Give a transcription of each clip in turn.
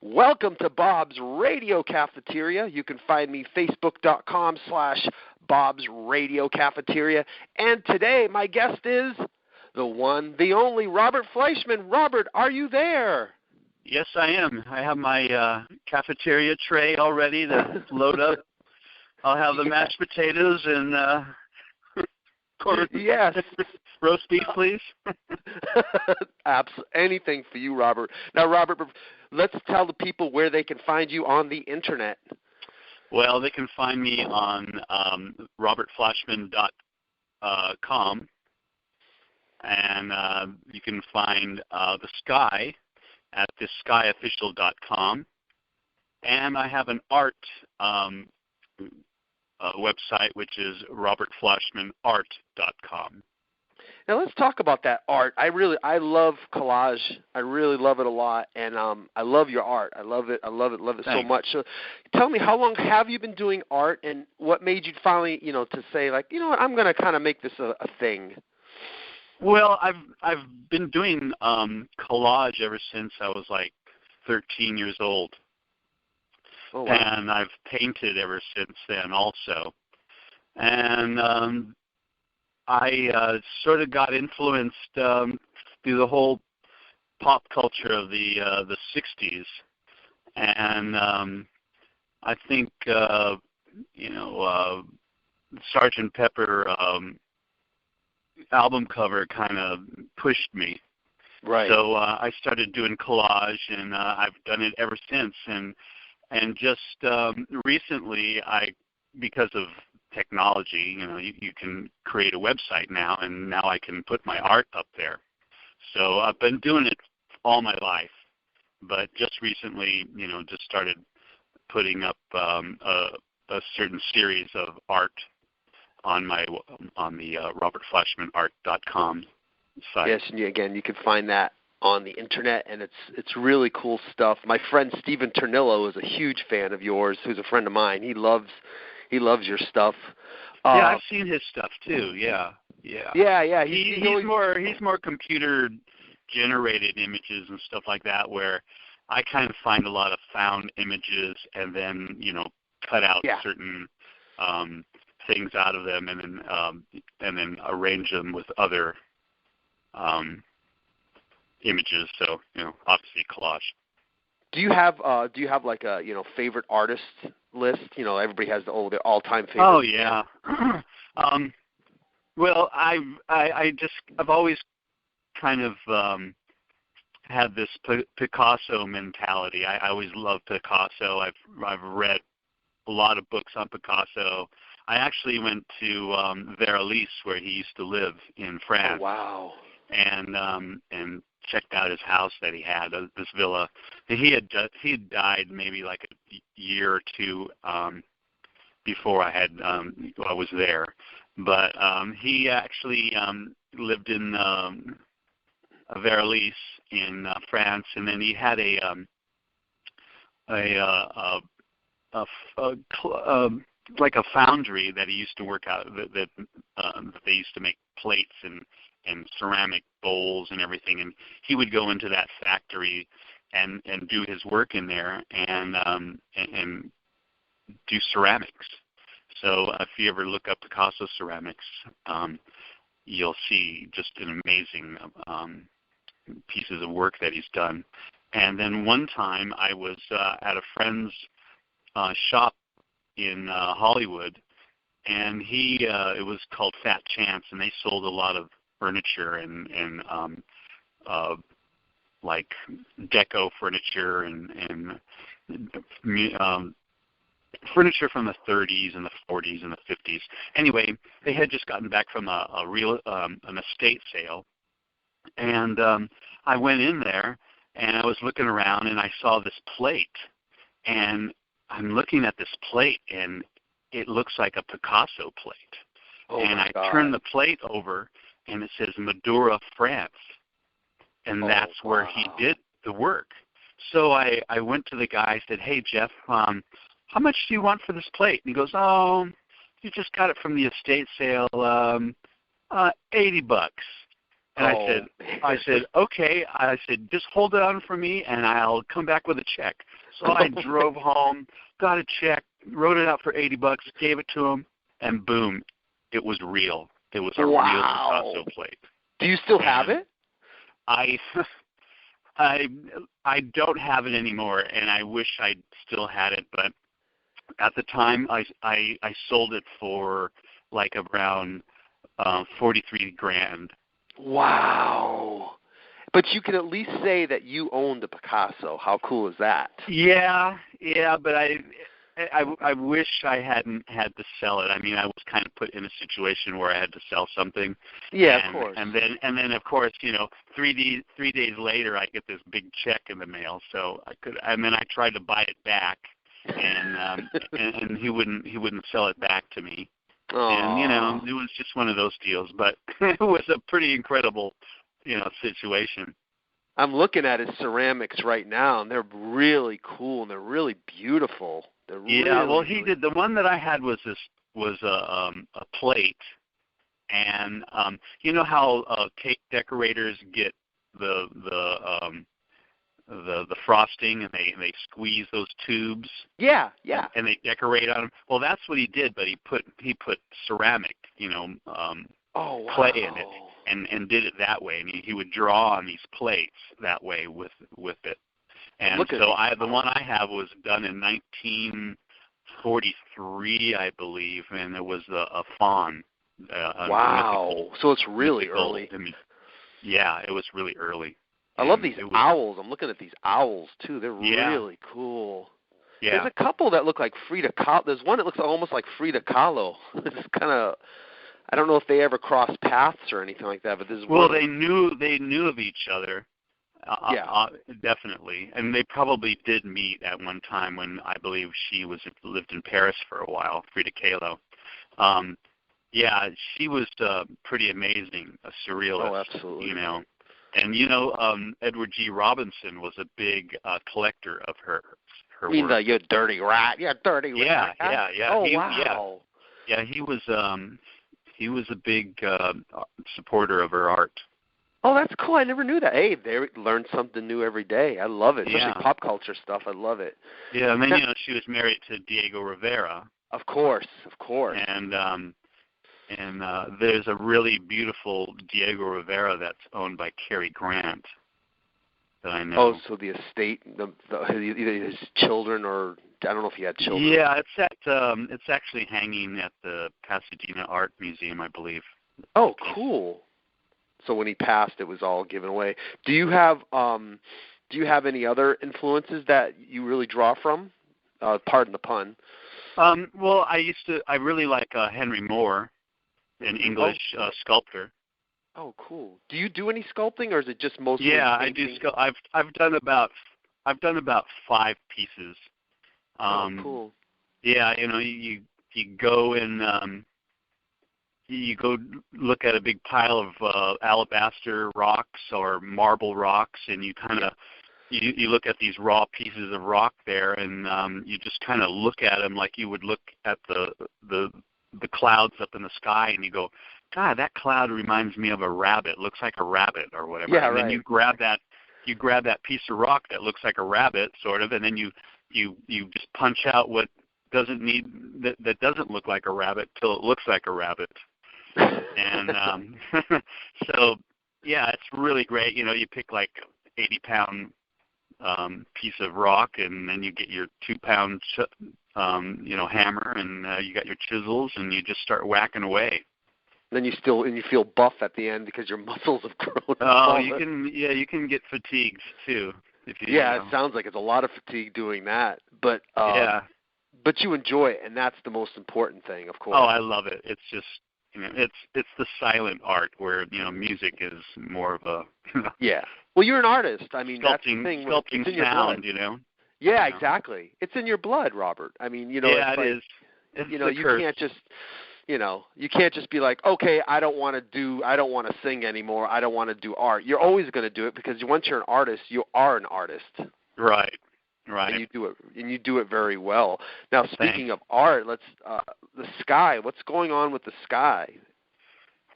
Welcome to Bob's Radio Cafeteria. You can find me facebook.com/Bob's Radio Cafeteria. And today my guest is the one, the only, Robert FLEISCHMAN. Robert, are you there? Yes, I am. I have my cafeteria tray all ready to load up. I'll have the mashed potatoes and corn. Yes. Roast beef, please. Anything for you, Robert. Now, Robert, let's tell the people where they can find you on the Internet. Well, they can find me on robertflashman.com, and you can find the Sky at theskyofficial.com, and I have an art website, which is robertflashmanart.com. Now let's talk about that art. I love collage. I really love it a lot, and I love your art. I love it so much. So, tell me, how long have you been doing art, and what made you finally, to say, like, you know what, I'm going to kind of make this a thing? Well, I've been doing collage ever since I was like 13 years old. Oh, wow. And I've painted ever since then also. And I sort of got influenced through the whole pop culture of the 60s. And I think, Sgt. Pepper album cover kind of pushed me. Right. So I started doing collage, and I've done it ever since. And just recently, because of technology, you can create a website now, and now I can put my art up there. So I've been doing it all my life, but just recently, just started putting up a certain series of art on the robertflashmanart.com site. Yes, and you can find that on the Internet, and it's really cool stuff. My friend Stephen Ternillo is a huge fan of yours, who's a friend of mine. He loves your stuff. Yeah, I've seen his stuff too. Yeah. Yeah. He's more computer generated images and stuff like that, where I kind of find a lot of found images and then cut out certain things out of them, and then arrange them with other images. So obviously collage. Do you have like a favorite artist list? Everybody has their all-time favorite. Oh yeah. Well, I've always kind of had this Picasso mentality. I always loved Picasso. I've read a lot of books on Picasso. I actually went to Versailles, where he used to live in France. Oh, wow. And checked out his house that he had, this villa. He had died maybe like a year or two before I was there. But he actually lived in Versailles in France, and then he had like a foundry that he used to work out that they used to make plates and ceramic bowls and everything, and he would go into that factory and do his work in there and do ceramics. So if you ever look up Picasso ceramics, you'll see just an amazing pieces of work that he's done. And then one time I was at a friend's shop in Hollywood, and it was called Fat Chance, and they sold a lot of furniture and like deco furniture and furniture from the 30s and the 40s and the 50s. Anyway, they had just gotten back from an estate sale, and I went in there and I was looking around and I saw this plate, and I'm looking at this plate and it looks like a Picasso plate. Oh, and I God. turned the plate over, and it says Madura, France. And that's where he did the work. So I went to the guy, I said, "Hey, Jeff, how much do you want for this plate?" And he goes, "Oh, you just got it from the estate sale, $80." And I said, okay. I said, just hold it on for me, and I'll come back with a check. So I drove home, got a check, wrote it out for $80, gave it to him, and boom, it was real. It was a real Picasso plate. Do you still have it? I don't have it anymore, and I wish I still had it, but at the time I sold it for like around $43,000. Wow. But you can at least say that you owned the Picasso. How cool is that? Yeah, but I wish I hadn't had to sell it. I mean, I was kind of put in a situation where I had to sell something. Yeah, of course. And then of course, 3 days later, I get this big check in the mail. So and then I tried to buy it back, and and he wouldn't sell it back to me. Aww. And it was just one of those deals. But it was a pretty incredible, situation. I'm looking at his ceramics right now, and they're really cool and they're really beautiful. He did. The one that I had was a plate, and you know how cake decorators get the frosting and they squeeze those tubes. Yeah. And they decorate on them. Well, that's what he did, but he put ceramic, clay in it, and did it that way. And he would draw on these plates that way with it. And so the one I have was done in 1943, I believe, and it was a fawn. Wow! So it's really early. Yeah, it was really early. I love these owls. I'm looking at these owls too. They're really cool. Yeah. There's a couple that look like Frida Kahlo. There's one that looks almost like Frida Kahlo. It's kind of. I don't know if they ever crossed paths or anything like that, but this is. Well, they knew of each other. Definitely, and they probably did meet at one time when I believe she lived in Paris for a while, Frida Kahlo. She was pretty amazing, a surrealist. Oh, absolutely. And Edward G. Robinson was a big collector of her you mean work. You dirty rat? Yeah, dirty rat. Yeah. Oh, wow. Yeah, he was a big supporter of her art. Oh, that's cool. I never knew that. Hey, they learn something new every day. I love it, especially pop culture stuff. I love it. Yeah, and then she was married to Diego Rivera. Of course. And there's a really beautiful Diego Rivera that's owned by Cary Grant that I know. Oh, so the estate, either his children or I don't know if he had children. Yeah, it's actually hanging at the Pasadena Art Museum, I believe. Oh, cool. So when he passed, it was all given away. Do you have any other influences that you really draw from? Pardon the pun. Well, I really like Henry Moore, an English sculptor. Oh, cool. Do you do any sculpting, or is it just mostly? Yeah, painting? I do. I've done about 5 pieces. Cool. Yeah, you go and you go look at a big pile of alabaster rocks or marble rocks, and you kind of you look at these raw pieces of rock there, and you just kind of look at them like you would look at the clouds up in the sky, and you go, God, that cloud reminds me of a rabbit. Looks like a rabbit or whatever. Yeah, and then you grab that piece of rock that looks like a rabbit, sort of, and then you just punch out what doesn't look like a rabbit till it looks like a rabbit. And so it's really great. You pick like 80-pound piece of rock, and then you get your 2-pound hammer, and you got your chisels, and you just start whacking away. Then you feel buff at the end because your muscles have grown. Oh, you can get fatigued too. It sounds like it's a lot of fatigue doing that, but but you enjoy it, and that's the most important thing, of course. Oh, I love it. It's just it's the silent art where music is more of a Yeah. Well, you're an artist. I mean, that's the thing. Sculpting sound, Yeah, exactly. It's in your blood, Robert. I mean, it is. It's you curse. can't just. You can't just be like, okay, I don't want to sing anymore. I don't want to do art. You're always going to do it because once you're an artist, you are an artist. Right. And you do it very well. Now, speaking of art, let's the sky. What's going on with the sky?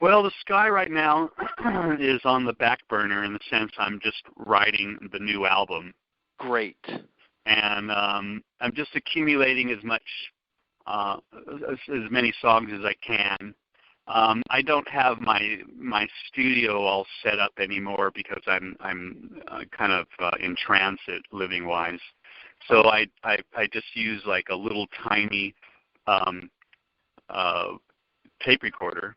Well, the sky right now is on the back burner in the sense I'm just writing the new album. Great. And I'm just accumulating as many songs as I can. I don't have my studio all set up anymore because I'm kind of in transit living wise. So I just use like a little tiny tape recorder.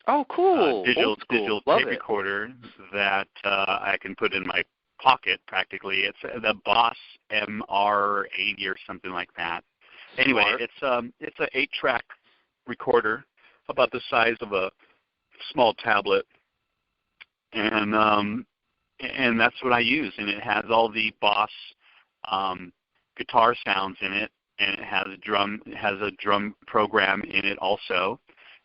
Oh, cool! Digital Love tape recorder that I can put in my pocket practically. It's the Boss MR80 or something like that. Anyway, Smart. it's a 8-track recorder about the size of a small tablet, and that's what I use. And it has all the Boss guitar sounds in it, and it has a drum program in it also.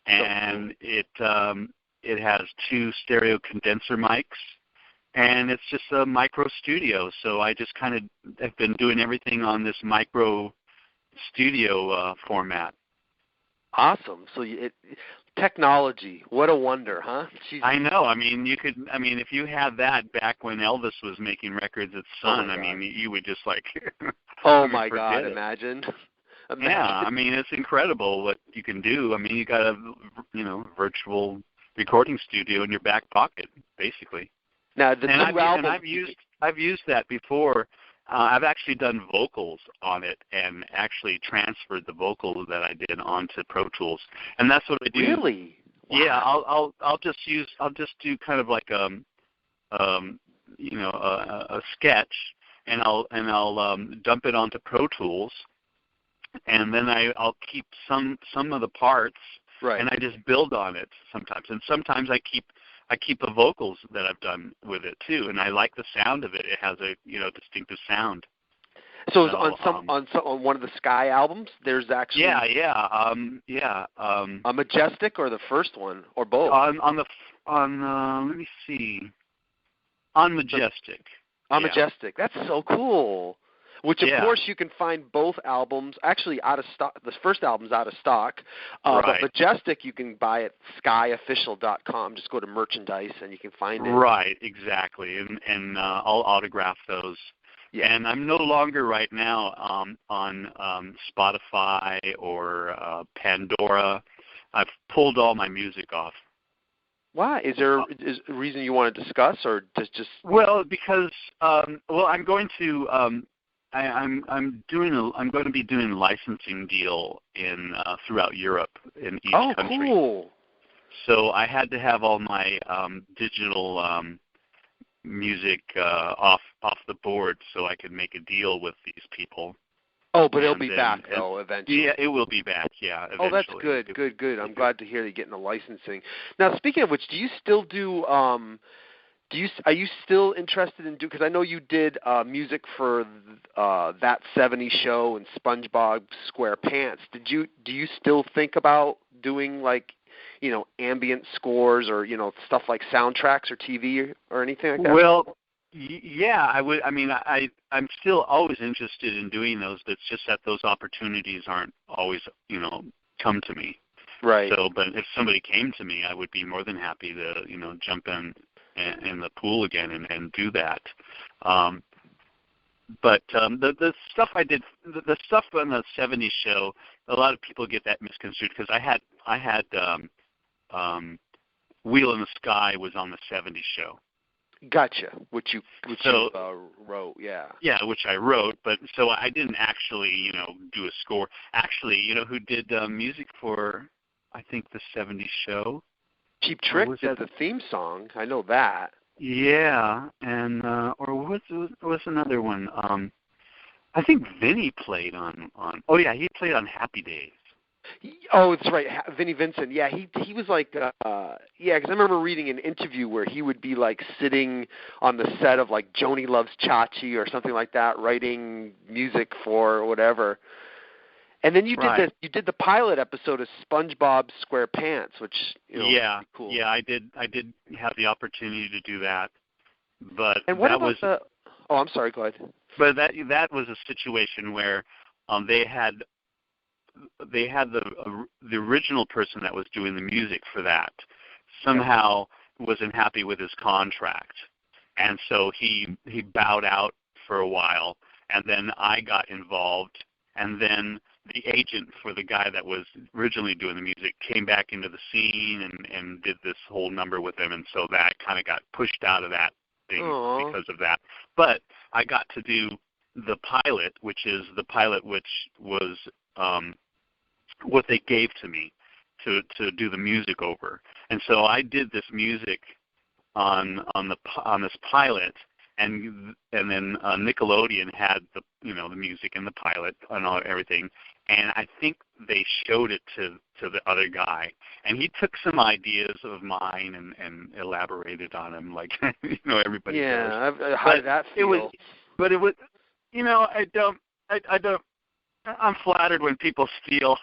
And it has 2 stereo condenser mics, and it's just a micro studio. So I just kind of have been doing everything on this micro studio format. Awesome. So technology, what a wonder, huh? Jesus. I know. I mean, if you had that back when Elvis was making records at Sun, you would just like. Oh my God! Imagine. Yeah, I mean, it's incredible what you can do. I mean, you got a virtual recording studio in your back pocket, basically. Now, I've used that before. I've actually done vocals on it and actually transferred the vocal that I did onto Pro Tools, and that's what I do. Really? Wow. Yeah, I'll just do kind of like a sketch, and I'll dump it onto Pro Tools. And then I'll keep some of the parts, right, and I just build on it sometimes. And sometimes I keep the vocals that I've done with it too, and I like the sound of it. It has a distinctive sound. So on one of the Sky albums, there's actually a Majestic or the first one or both. Let me see, on Majestic. Majestic, that's so cool. Which, of course, you can find both albums actually out of stock. The first album's out of stock. Right. But Majestic, you can buy at skyofficial.com. Just go to merchandise, and you can find it. Right, exactly. And I'll autograph those. Yeah. And I'm no longer right now on Spotify or Pandora. I've pulled all my music off. Why? Is there a reason you want to discuss, or just? Well, because I'm going to. I'm going to be doing a licensing deal in throughout Europe in each country. Oh, cool! So I had to have all my digital music off the board so I could make a deal with these people. Oh, but it'll be back though eventually. Yeah, it will be back. Yeah, eventually. Oh, that's good. Good. I'm glad to hear you're getting the licensing. Now, speaking of which, do you still do? Are you still interested in because I know you did music for That 70s Show and SpongeBob SquarePants. Do you still think about doing ambient scores or stuff like soundtracks or TV or anything like that? Well, yeah, I would. I mean, I'm still always interested in doing those. But it's just that those opportunities aren't always come to me. Right. So, but if somebody came to me, I would be more than happy to jump in the pool again and do that. But the stuff I did, the stuff on the 70s show, a lot of people get that misconstrued because I had Wheel in the Sky was on the 70s show. Gotcha. Which you wrote, yeah. Yeah, which I wrote, but so I didn't actually do a score. Actually, who did music for I think the 70s show? Cheap Trick did the theme song. I know that. Yeah, and or what's another one? I think Vinnie played on. Oh yeah, he played on Happy Days. Oh, that's right, Vinnie Vincent. Yeah, he was like, because I remember reading an interview where he would be like sitting on the set of like Joni Loves Chachi or something like that, writing music for whatever. And then you did the pilot episode of SpongeBob SquarePants, which cool. Yeah, I did have the opportunity to do that, but and what about the? Oh, I'm sorry. Go ahead. But that was a situation where they had the original person that was doing the music for that. somehow wasn't happy with his contract, and so he bowed out for a while, and then I got involved, and then the agent for the guy that was originally doing the music came back into the scene and did this whole number with him, and so that kind of got pushed out of that thing because of that. But I got to do the pilot, which was what they gave to me to do the music over. And so I did this music on this pilot, and then Nickelodeon had the music in the pilot and everything, and I think they showed it to the other guy, and he took some ideas of mine and elaborated on them like everybody does. Yeah, how did that feel? It was I'm flattered when people steal,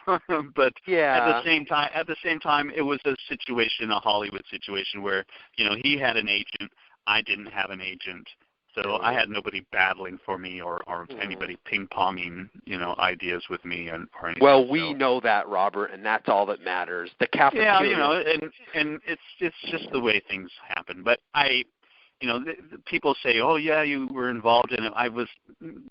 but at the same time, it was a Hollywood situation where he had an agent, I didn't have an agent, so I had nobody battling for me or anybody ping-ponging ideas with me or anything. Well, we know that, Robert, and that's all that matters. The cafeteria. Yeah, and it's just the way things happen. But people say, "Oh, yeah, you were involved in it."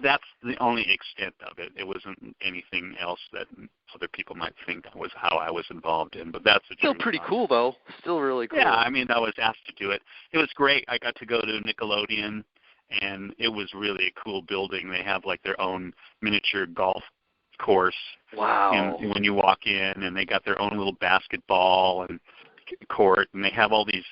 That's the only extent of it. It wasn't anything else that other people might think was how I was involved in. But that's still pretty cool, though. Still really cool. Yeah, I was asked to do it. It was great. I got to go to Nickelodeon, and it was really a cool building. They have like their own miniature golf course. Wow. When you walk in, and they got their own little basketball and court, and they have all these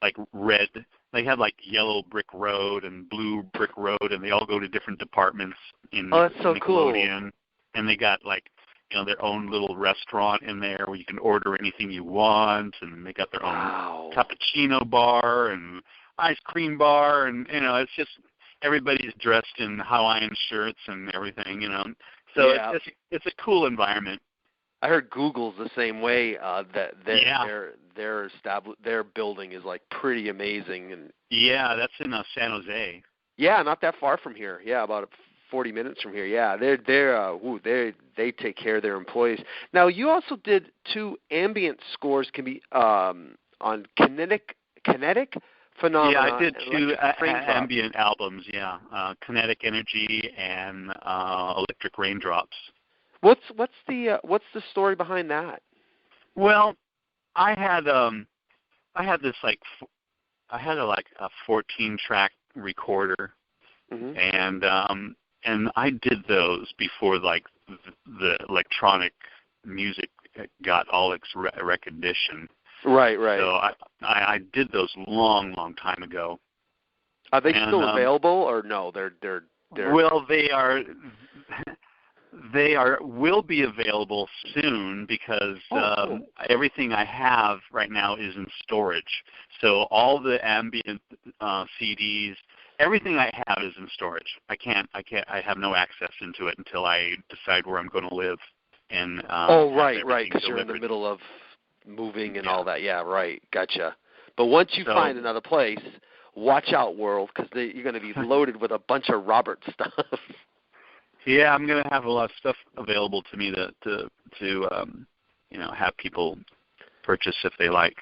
like red. They have like yellow brick road and blue brick road, and they all go to different departments in that's so Nickelodeon. Cool. And they got like their own little restaurant in there where you can order anything you want, and they got their own cappuccino bar and ice cream bar, and it's just everybody's dressed in Hawaiian shirts and everything, So it's a cool environment. I heard Google's the same way. Their building is like pretty amazing, and that's in San Jose. Yeah, not that far from here. Yeah, about 40 minutes from here. Yeah, they take care of their employees. Now, you also did 2 ambient scores. Can be on kinetic phenomena. Yeah, I did 2 ambient albums. Yeah, Kinetic Energy and Electric Raindrops. What's the story behind that? Well, I had this I had a 14-track recorder, and I did those before like the electronic music got all its recognition. Right. So I did those long time ago. Are they still available or no? They're Well, they will be available soon because cool. Everything I have right now is in storage. So all the ambient CDs, everything I have is in storage. I have no access into it until I decide where I'm going to live. And right, because you're in the middle of moving and all that. Yeah, right. Gotcha. But once you find another place, watch out, world, because you're going to be loaded with a bunch of Robert stuff. Yeah, I'm going to have a lot of stuff available to me to have people purchase if they like.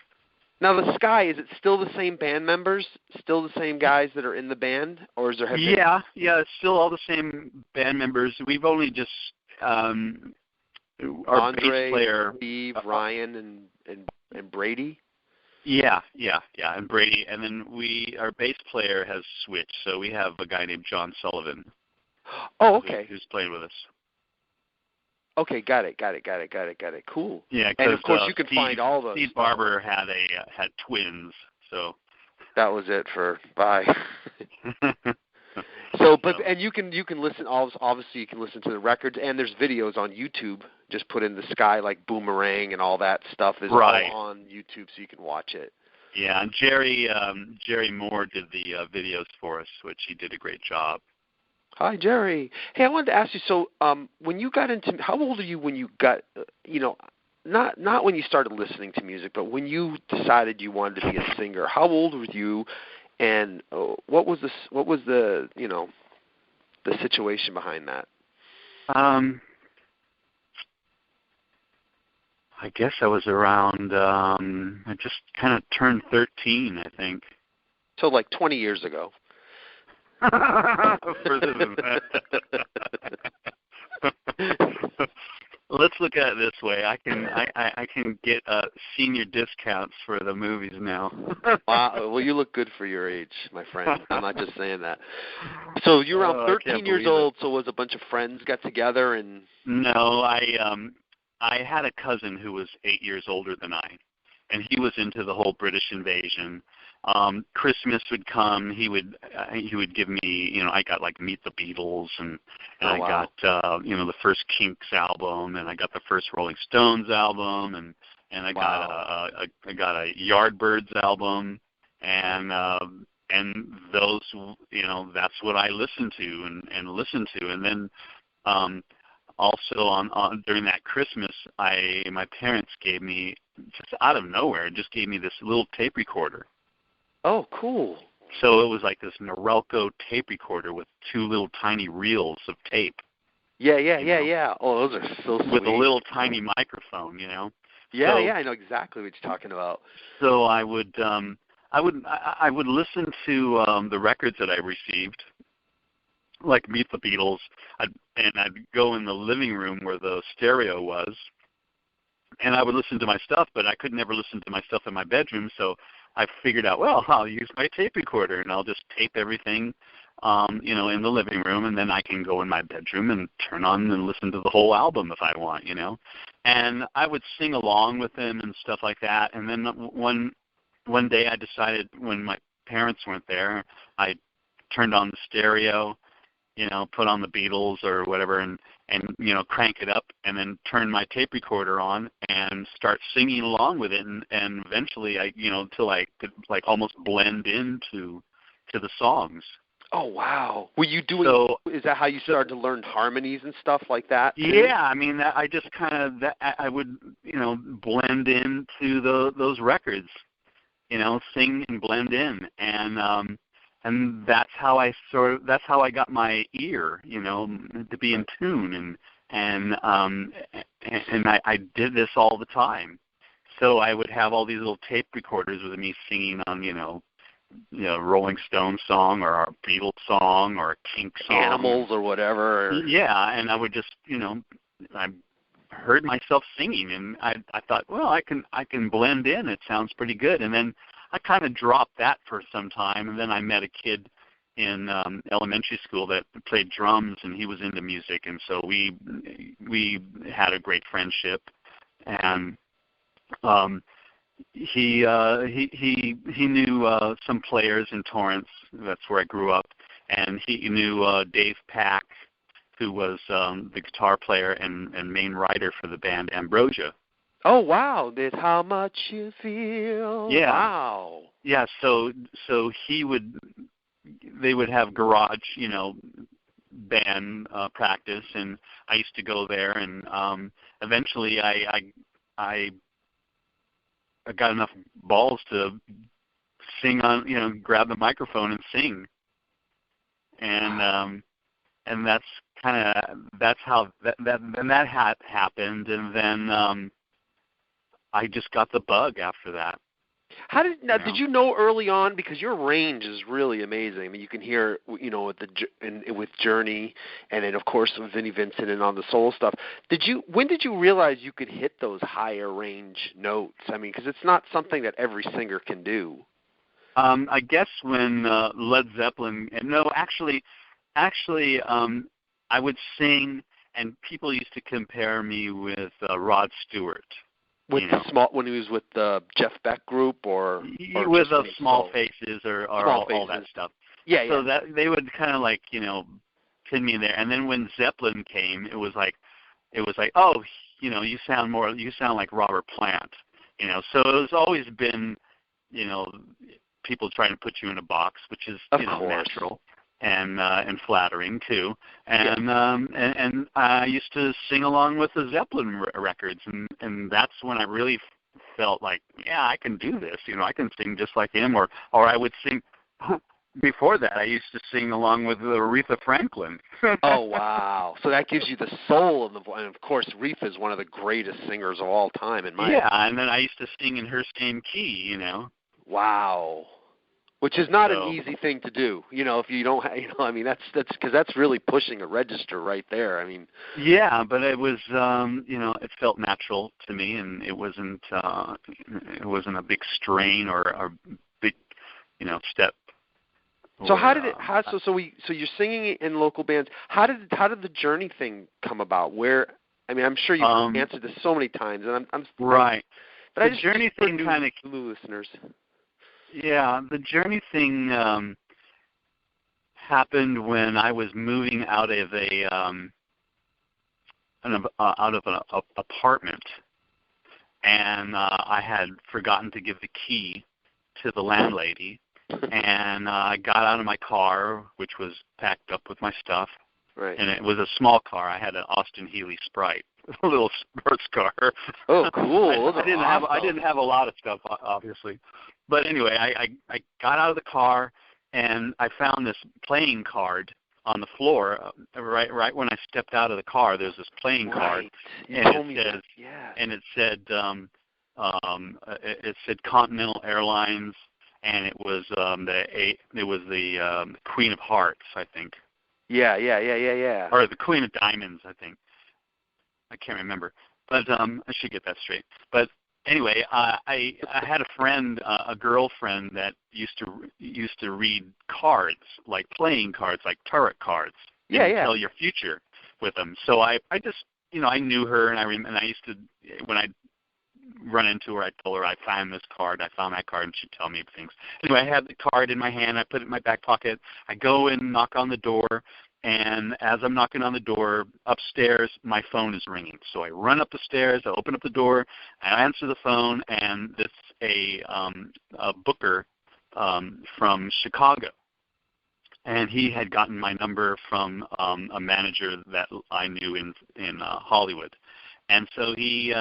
Now, the Sky, is it still the same band members, still the same guys that are in the band, or is there? Yeah, it's still all the same band members. We've only just our Andre, bass player, Steve, Ryan, and Brady. Yeah, and Brady, and then our bass player has switched, so we have a guy named John Sullivan. Oh, okay. Who's playing with us? Okay, got it. Cool. Yeah, and of course you can find all those. Steve Barber had twins, so that was it for bye. So, and you can listen. Obviously, you can listen to the records, and there's videos on YouTube. Just put in the Sky like Boomerang and all that stuff is all on YouTube, so you can watch it. Yeah, and Jerry Moore did the videos for us, which he did a great job. Hi, Jerry. Hey, I wanted to ask you. So, when you got into, how old are you when you got, not when you started listening to music, but when you decided you wanted to be a singer? How old were you, and what was the the situation behind that? I guess I was around, I just kind of turned 13, I think. So like 20 years ago. Further than that. Let's look at it this way. I can get senior discounts for the movies now. Wow. Well, you look good for your age, my friend. I'm not just saying that. So you're around 13 years old. So was a bunch of friends got together and? No, I had a cousin who was 8 years older than I, and he was into the whole British invasion. Christmas would come, he would give me, I got like Meet the Beatles, and I got the first Kinks album, and I got the first Rolling Stones album, and I got a Yardbirds album, and those, that's what I listened to and then also on during that Christmas, my parents gave me, just out of nowhere, just gave me this little tape recorder. Oh, cool. So it was like this Norelco tape recorder with two little tiny reels of tape. Yeah. Oh, those are so sweet. With a little tiny microphone, Yeah, so, I know exactly what you're talking about. So I would listen to the records that I received, like Meet the Beatles, and I'd go in the living room where the stereo was, and I would listen to my stuff, but I could never listen to my stuff in my bedroom, so I figured out, well, I'll use my tape recorder, and I'll just tape everything, in the living room, and then I can go in my bedroom and turn on and listen to the whole album if I want, And I would sing along with them and stuff like that. And then one day I decided, when my parents weren't there, I turned on the stereo, put on the Beatles or whatever, and crank it up, and then turn my tape recorder on and start singing along with it, and eventually until I could like almost blend into the songs. Oh wow! Were you doing? So, is that how you started to learn harmonies and stuff like that too? Yeah, I mean, I just kind of I would blend into those records, sing and blend in, and that's how I got my ear, to be in tune, and I did this all the time. So I would have all these little tape recorders with me singing on, Rolling Stones song or a Beatles song or a Kinks song, Animals or whatever. Yeah, and I would just, I heard myself singing, and I thought, well, I can blend in. It sounds pretty good, and then I kind of dropped that for some time, and then I met a kid in elementary school that played drums, and he was into music, and so we had a great friendship, and he knew some players in Torrance. That's where I grew up, and he knew Dave Pack, who was the guitar player and main writer for the band Ambrosia. Oh wow! That's How Much You Feel. Yeah. Wow. Yeah. So they would have garage, band practice, and I used to go there, and eventually I got enough balls to sing on, grab the microphone and sing, and that's how that had happened, and then I just got the bug after that. Did you know early on, because your range is really amazing? I mean, you can hear, with Journey, and then of course with Vinnie Vincent and on the soul stuff. When did you realize you could hit those higher range notes? I mean, because it's not something that every singer can do. I guess when Led Zeppelin. No, actually, I would sing, and people used to compare me with Rod Stewart. When he was with the Jeff Beck group, or with the Small Faces or all that stuff. Yeah. So that they would kind of like pin me there, and then when Zeppelin came, it was like, oh, you sound like Robert Plant, So it has always been, people trying to put you in a box, which is natural. And flattering too, and I used to sing along with the Zeppelin records, and that's when I really felt like, yeah, I can do this. I can sing just like him, or I would sing before that, I used to sing along with Aretha Franklin. Oh, wow. So that gives you the soul of the voice. And, of course, Aretha is one of the greatest singers of all time in my opinion. And then I used to sing in her same key, Wow. Which is not an easy thing to do, if you don't, that's because that's really pushing a register right there. I mean. Yeah, but it was, it felt natural to me, and it wasn't a big strain or a big, step. So so you're singing in local bands. How did the journey thing come about? I'm sure you've answered this so many times, and I'm right. But the journey thing kind of new listeners. Yeah, the journey thing happened when I was moving out of an apartment, and I had forgotten to give the key to the landlady, and I got out of my car, which was packed up with my stuff, right. And it was a small car. I had an Austin Healey Sprite, a little sports car. Oh, cool! I didn't have a lot of stuff, obviously. But anyway, I got out of the car, and I found this playing card on the floor. Right when I stepped out of the car, there's this playing card, and it said Continental Airlines, and it was the Queen of Hearts, I think. Yeah. Or the Queen of Diamonds, I think. I can't remember, but I should get that straight. But anyway, I had a girlfriend that used to read cards, like playing cards, like tarot cards. Yeah. Tell your future with them. So I just, I knew her, and I used to, when I run into her, I told her I found this card, I found that card, and she'd tell me things. Anyway, I had the card in my hand, I put it in my back pocket, I go and knock on the door, and as I'm knocking on the door upstairs, my phone is ringing. So I run up the stairs, I open up the door, I answer the phone, and it's a booker from Chicago. And he had gotten my number from a manager that I knew in Hollywood. And so he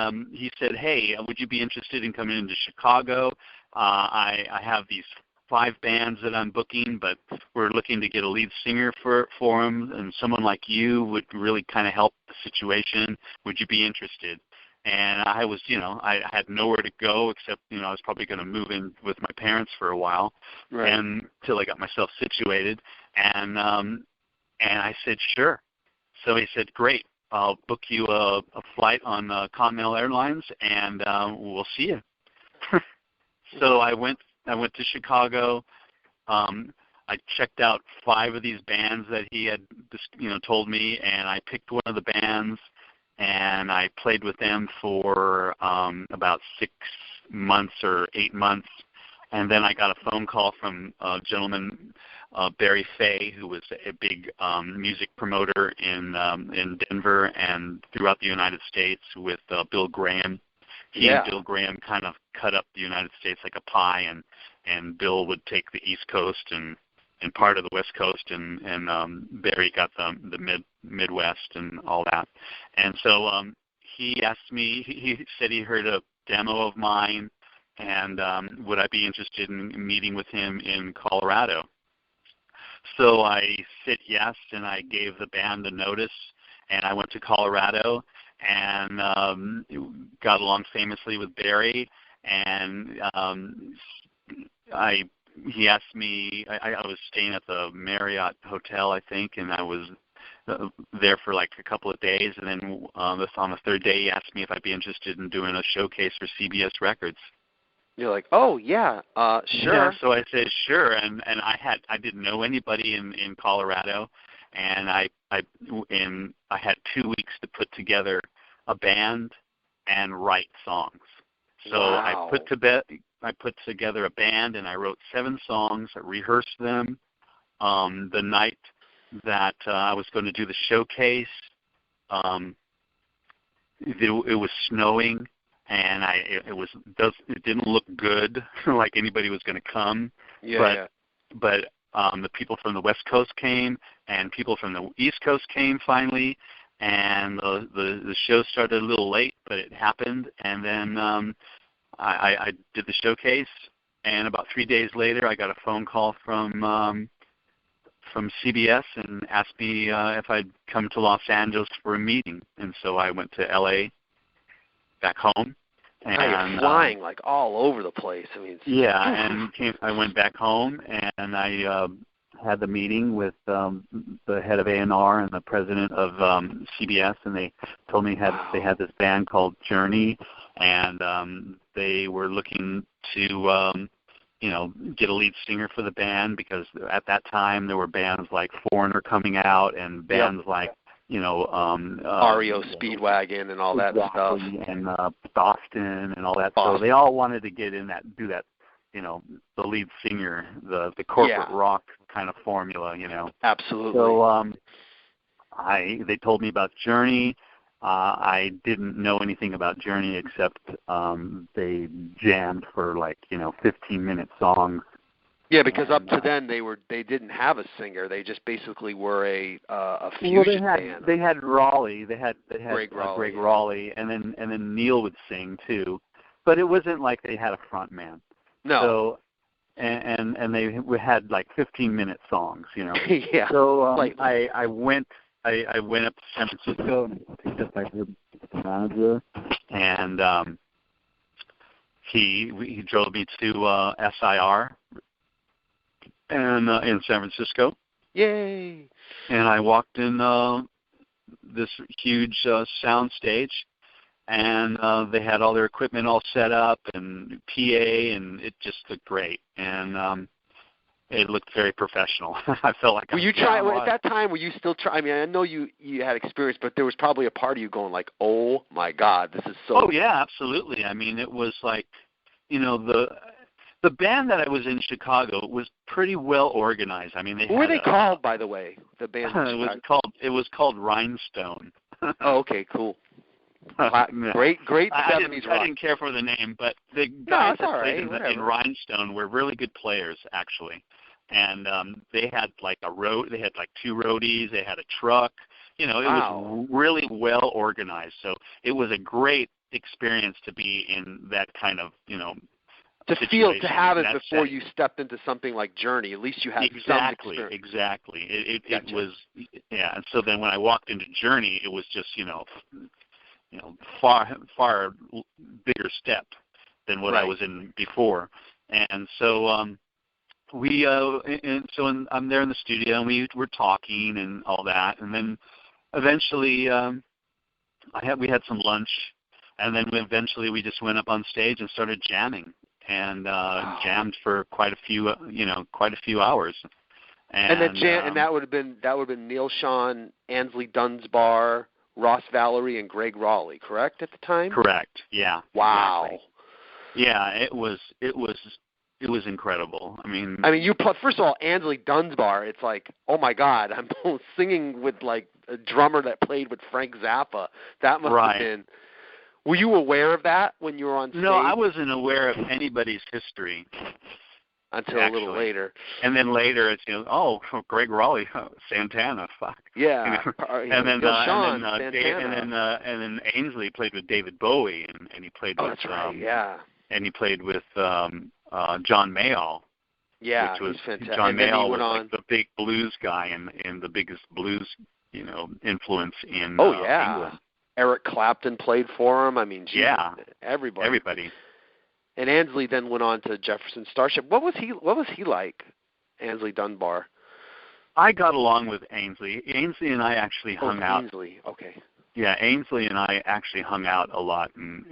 said, hey, would you be interested in coming into Chicago? I have these 5 bands that I'm booking, but we're looking to get a lead singer for them, and someone like you would really kind of help the situation. Would you be interested? And I was, I had nowhere to go except, I was probably going to move in with my parents for a while, right, until I got myself situated. And I said, sure. So he said, great. I'll book you a flight on Continental Airlines, and we'll see you. So I went to Chicago. I checked out 5 of these bands that he had, told me, and I picked one of the bands, and I played with them for about 6 months or 8 months, and then I got a phone call from a gentleman, Barry Fay, who was a big music promoter in Denver and throughout the United States with Bill Graham. He and Bill Graham kind of cut up the United States like a pie, and Bill would take the East Coast and part of the West Coast, and Barry got the Midwest and all that. And so he asked me, he said he heard a demo of mine, and would I be interested in meeting with him in Colorado? So I said yes, and I gave the band a notice, and I went to Colorado, and got along famously with Barry, and he asked me, I was staying at the Marriott Hotel, I think, and I was there for like a couple of days, and then on the 3rd day he asked me if I'd be interested in doing a showcase for CBS Records. You're like, oh yeah, sure. Yeah, so I said sure, and I didn't know anybody in Colorado, and I had 2 weeks to put together a band and write songs. So wow. I put together a band, and I wrote 7 songs. I rehearsed them. The night that I was going to do the showcase, it was snowing, and it didn't look good, like anybody was going to come. But the people from the West Coast came, and people from the East Coast came finally, and the show started a little late, but it happened, and then I did the showcase, And about 3 days later, I got a phone call from CBS and asked me if I'd come to Los Angeles for a meeting. And so I went to L.A., back home. And you're flying like all over the place. I mean, and I went back home, and I had the meeting with the head of A&R and the president of CBS, and they told me they had this band called Journey, and they were looking to get a lead singer for the band, because at that time there were bands like Foreigner coming out and bands like REO Speedwagon and all that stuff, and Boston and all that. So they all wanted to get in do that, the lead singer, the corporate rock kind of formula, Absolutely. So they told me about Journey. I didn't know anything about Journey except they jammed for 15-minute songs. Yeah, because up to then they didn't have a singer. They just basically were a fusion band. They had Raleigh. They had Greg Raleigh, and then Neil would sing too, but it wasn't like they had a front man. No. So and they had 15-minute songs, Yeah. So I went up to San Francisco and picked up my manager, and he drove me to SIR. And in San Francisco. Yay! And I walked in this huge sound stage, and they had all their equipment all set up and PA, and it just looked great. And it looked very professional. I felt like at that time, were you still trying? I mean, I know you had experience, but there was probably a part of you going like, oh my God, this is so... Oh, yeah, absolutely. I mean, it was like, the band that I was in Chicago was pretty well organized. I mean, what were they called, by the way? The band. It was called Rhinestone. Oh, okay, cool. Great 70s rock. I didn't care for the name, but the guys that played in Rhinestone were really good players, actually. And they had they had 2 roadies. They had a truck. It was really well organized. So it was a great experience to be in that kind of to have it before you stepped into something like Journey. At least you had some experience. Exactly. It Gotcha. was, and so then when I walked into Journey, it was just far bigger step than what I was in before. And so I'm there in the studio, and we were talking and all that, and then eventually we had some lunch, and then eventually we just went up on stage and started jamming. And jammed for quite a few hours. And that would have been Neil Schon, Ansley Dunsbar, Ross Valerie, and Greg Raleigh, correct at the time? Correct. Yeah. Wow. Exactly. Yeah, it was incredible. I mean, first of all, Ansley Dunsbar. It's like, oh my God, I'm singing with a drummer that played with Frank Zappa. That must have been. Were you aware of that when you were on stage? No, I wasn't aware of anybody's history. Until a little later. And then later it's, Greg Raleigh, Santana, fuck. Yeah. And then Ainsley played with David Bowie, and he played with... that's right, yeah. And he played with John Mayall. Yeah, which was fantastic. John Mayall was the big blues guy and the biggest blues, influence in England. Eric Clapton played for him. I mean, everybody. And Ansley then went on to Jefferson Starship. What was he like, Ansley Dunbar? I got along with Ainsley. Ainsley and I actually hung out. Ainsley, okay. Yeah, Ainsley and I actually hung out a lot and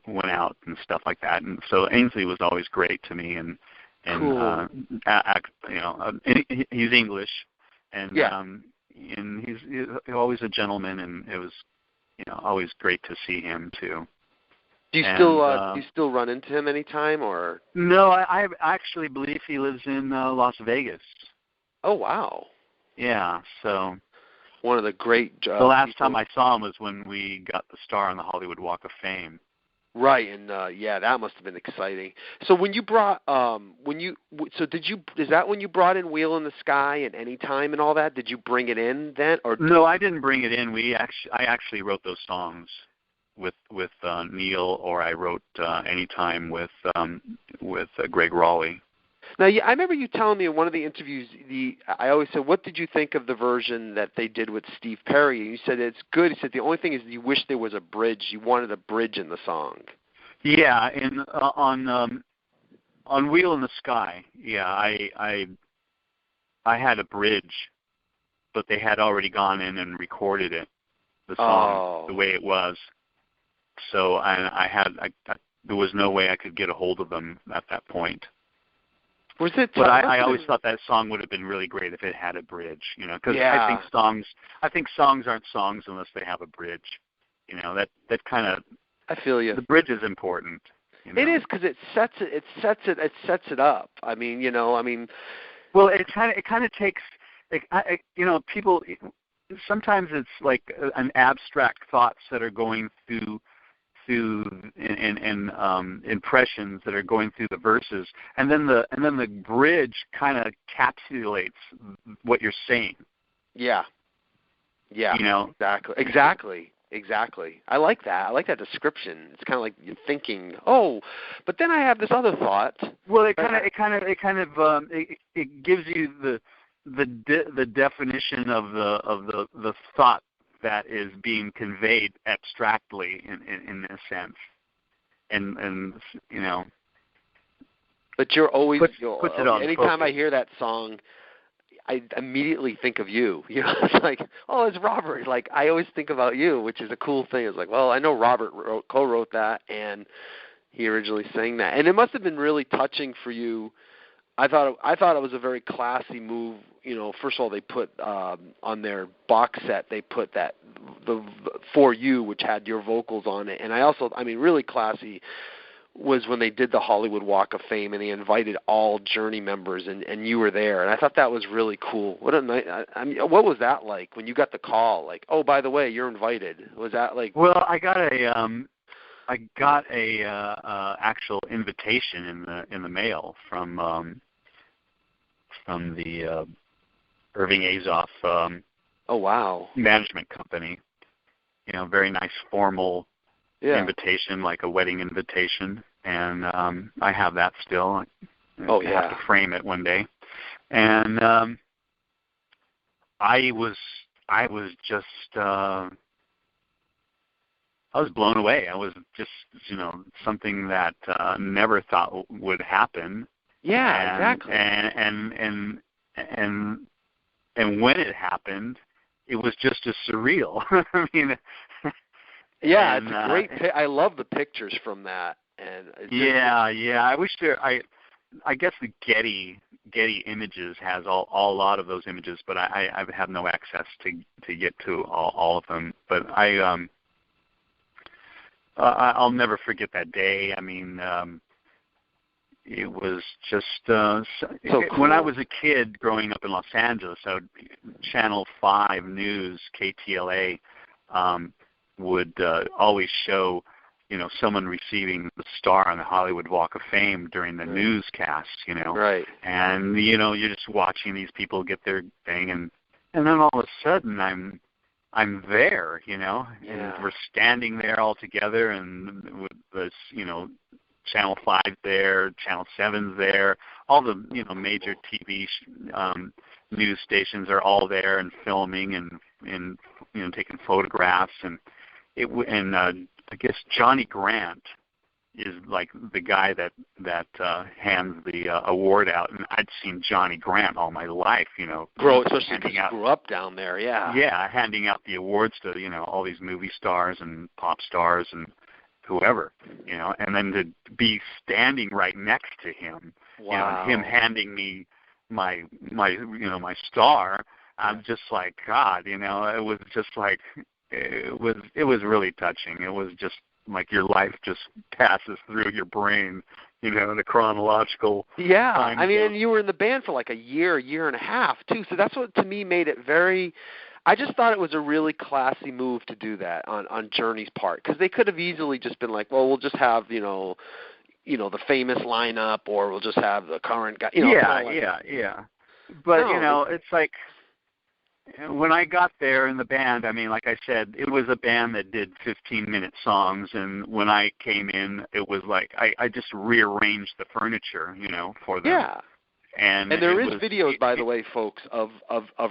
went out and stuff like that. And so Ainsley was always great to me. And cool. He's English, and he's always a gentleman, and it was always great to see him too. Do you still run into him anytime, or? No, I actually believe he lives in Las Vegas. Oh wow! Yeah, so one of the great. The last time I saw him was when we got the star on the Hollywood Walk of Fame. Right, and that must have been exciting. So when you brought, is that when you brought in Wheel in the Sky and Anytime and all that? Did you bring it in then, or? No, I didn't bring it in. I actually wrote those songs. Neil, or I wrote anytime with Greg Raleigh. Now, I remember you telling me in one of the interviews, I always said, what did you think of the version that they did with Steve Perry? And you said it's good. You said the only thing is you wish there was a bridge. You wanted a bridge in the song. Yeah, on Wheel in the Sky, yeah, I had a bridge, but they had already gone in and recorded it, the song, the way it was. So there was no way I could get a hold of them at that point. Was it? But I always thought that song would have been really great if it had a bridge, because I think songs aren't songs unless they have a bridge. That kind of. I feel you. The bridge is important. It is, because it sets it up. Well, it kind of takes. People. Sometimes it's like an abstract thoughts that are going through impressions that are going through the verses, and then the bridge kind of encapsulates what you're saying. Yeah. Exactly. I like that. I like that description. It's kind of like you're thinking, but then I have this other thought. Well, it gives you the definition of the thought that is being conveyed abstractly in a sense, and But you're always puts it on. Anytime focus. I hear that song, I immediately think of you. It's like, it's Robert. Like, I always think about you, which is a cool thing. It's like, well, I know Robert co-wrote that, and he originally sang that, and it must have been really touching for you. I thought it was a very classy move. First of all, they put on their box set, they put that the For You, which had your vocals on it, and really classy was when they did the Hollywood Walk of Fame, and they invited all Journey members, and you were there, and I thought that was really cool. What a night! What was that like when you got the call? Like, by the way, you're invited. Was that like? Well, I got a actual invitation in the mail from the Irving Azoff management company. Very nice formal invitation, like a wedding invitation, and I have that still. I have to frame it one day. And I was just I was blown away. I was just something that never thought would happen. Yeah, exactly. And when it happened, it was just as surreal. I mean. Yeah, it's a great. I love the pictures from that. And I wish I guess the Getty Images has a lot of those images, but I have no access to get to all of them. But I'll never forget that day. I mean, it was just so cool. When I was a kid growing up in Los Angeles, Channel 5 News, KTLA, would always show, someone receiving the star on the Hollywood Walk of Fame during the newscast, Right. And, you're just watching these people get their thing, and then all of a sudden I'm there, and we're standing there all together, and with this, Channel 5 there, Channel 7's there, all the, major TV news stations are all there and filming and taking photographs, and I guess Johnny Grant is like the guy that hands the award out, and I'd seen Johnny Grant all my life, especially because you grew up down there, handing out the awards to all these movie stars and pop stars and whoever, and then to be standing right next to him, and him handing me my star, I'm just like, God, it was just like. It was really touching. It was just like your life just passes through your brain, the chronological. Yeah, I mean, and you were in the band for like a year and a half too. So that's what to me made it very. I just thought it was a really classy move to do that on Journey's part, because they could have easily just been like, well, we'll just have the famous lineup, or we'll just have the current guy. Yeah. But it's like. when I got there in the band, I mean, like I said, it was a band that did 15-minute songs, and when I came in, it was like I just rearranged the furniture, for them. Yeah. And there is videos, by the way, folks, of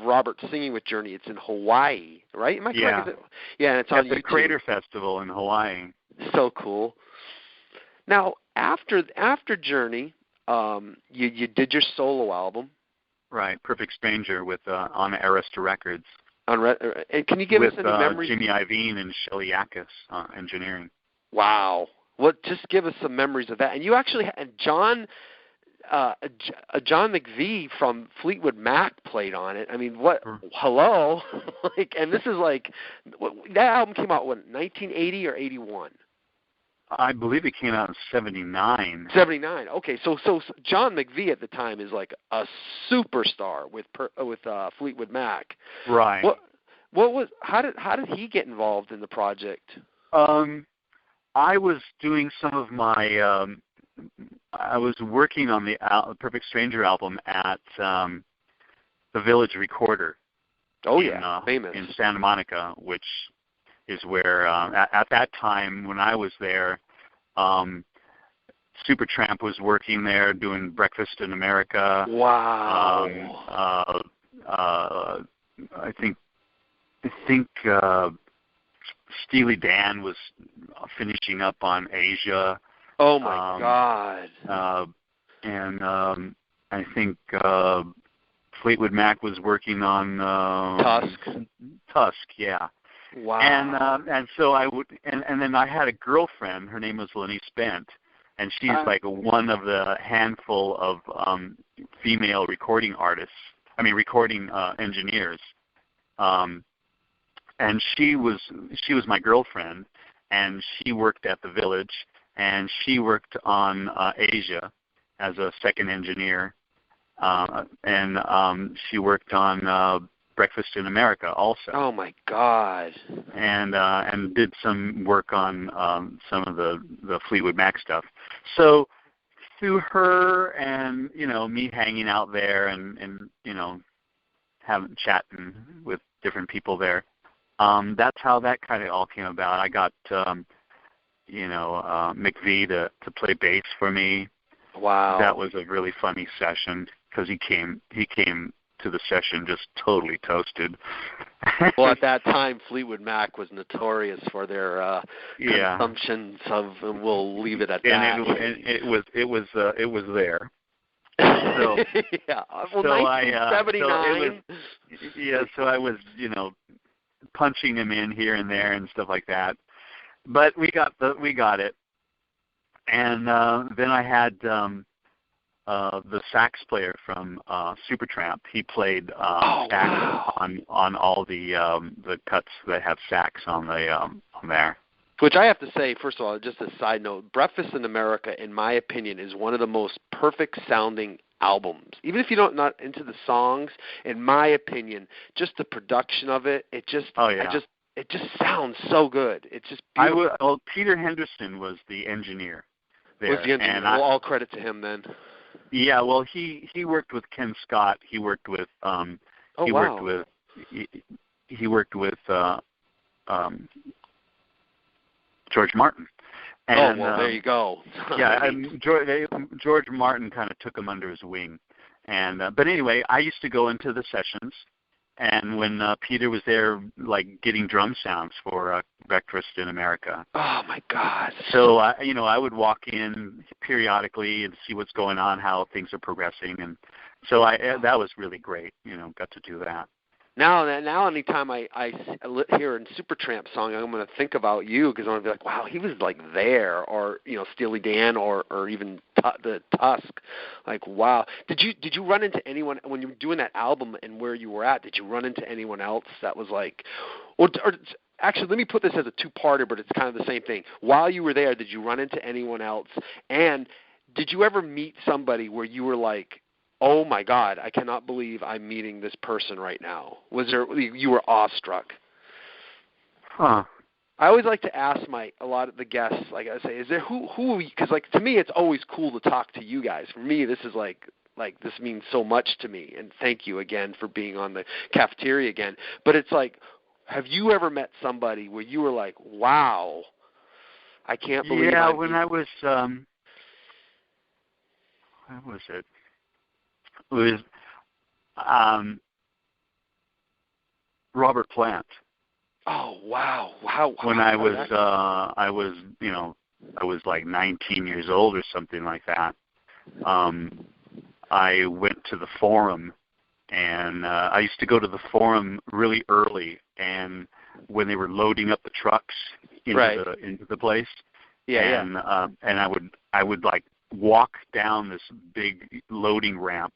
Robert singing with Journey. It's in Hawaii, right? Am I correct? Yeah, and it's on YouTube. At the Crater Festival in Hawaii. So cool. Now, after Journey, you did your solo album. Right, Perfect Stranger with on Arista Records. And can you give us any memories? Jimmy Iovine and Shelley Yakis engineering. Wow. Just give us some memories of that. And you actually had John McVie from Fleetwood Mac played on it. I mean, what? Hello, and this is that album came out 1980 or 81? I believe it came out in 79. 79. Okay, so John McVie at the time is like a superstar with Fleetwood Mac. Right. How did he get involved in the project? I was doing some of my. I was working on the Perfect Stranger album at the Village Recorder. Oh, famous. In Santa Monica, which is where, at that time when I was there, Supertramp was working there doing Breakfast in America. Wow. I think Steely Dan was finishing up on Asia. Oh my God! And I think Fleetwood Mac was working on Tusk, yeah. Wow. And so I would, and then I had a girlfriend. Her name was Lenny Spent, and she's like one of the handful of female recording engineers. And she was my girlfriend, and she worked at the Village. And she worked on Asia as a second engineer, and she worked on Breakfast in America also. Oh my God! And did some work on some of the Fleetwood Mac stuff. So through her and me hanging out there and chatting with different people there, that's how that kind of all came about. I got McVie to play bass for me. Wow. That was a really funny session because he came to the session just totally toasted. Well, at that time, Fleetwood Mac was notorious for their consumptions of. We'll leave it at that. And it was there. So, yeah. Well, 1979. So I was punching him in here and there and stuff like that. But we got it, and then I had the sax player from Supertramp. He played sax on all the cuts that have sax on there. Which I have to say, first of all, just a side note, Breakfast in America, in my opinion, is one of the most perfect sounding albums. Even if you're not into the songs, in my opinion, just the production of it, it just sounds so good. It's just beautiful. Peter Henderson was the engineer there. Was the engineer. Well, all credit to him then. Yeah, well, he worked with Ken Scott. He worked with he worked with George Martin. And, there you go. George Martin kind of took him under his wing. And but anyway, I used to go into the sessions. And when Peter was there, getting drum sounds for Breakfast in America. Oh my God! So I would walk in periodically and see what's going on, how things are progressing, and so that was really great. Got to do that. Now, anytime I hear a Supertramp song, I'm going to think about you because I'm going to be like, wow, he was there, or Steely Dan, or even the Tusk. Like, wow. Did you run into anyone when you were doing that album and where you were at? Did you run into anyone else that was like, or actually, let me put this as a two-parter, but it's kind of the same thing. While you were there, did you run into anyone else? And did you ever meet somebody where you were like, oh my God, I cannot believe I'm meeting this person right now? You were awestruck? Huh. I always like to ask a lot of the guests, like I say, is there who because to me it's always cool to talk to you guys. For me, this is Like, this means so much to me, and thank you again for being on the Cafeteria again. But it's like, have you ever met somebody where you were like, wow, I can't believe when I was, what was it? It was Robert Plant. Oh, wow. When I was like 19 years old or something like that. I went to the Forum, and I used to go to the Forum really early, and when they were loading up the trucks into the place, and I would like walk down this big loading ramp,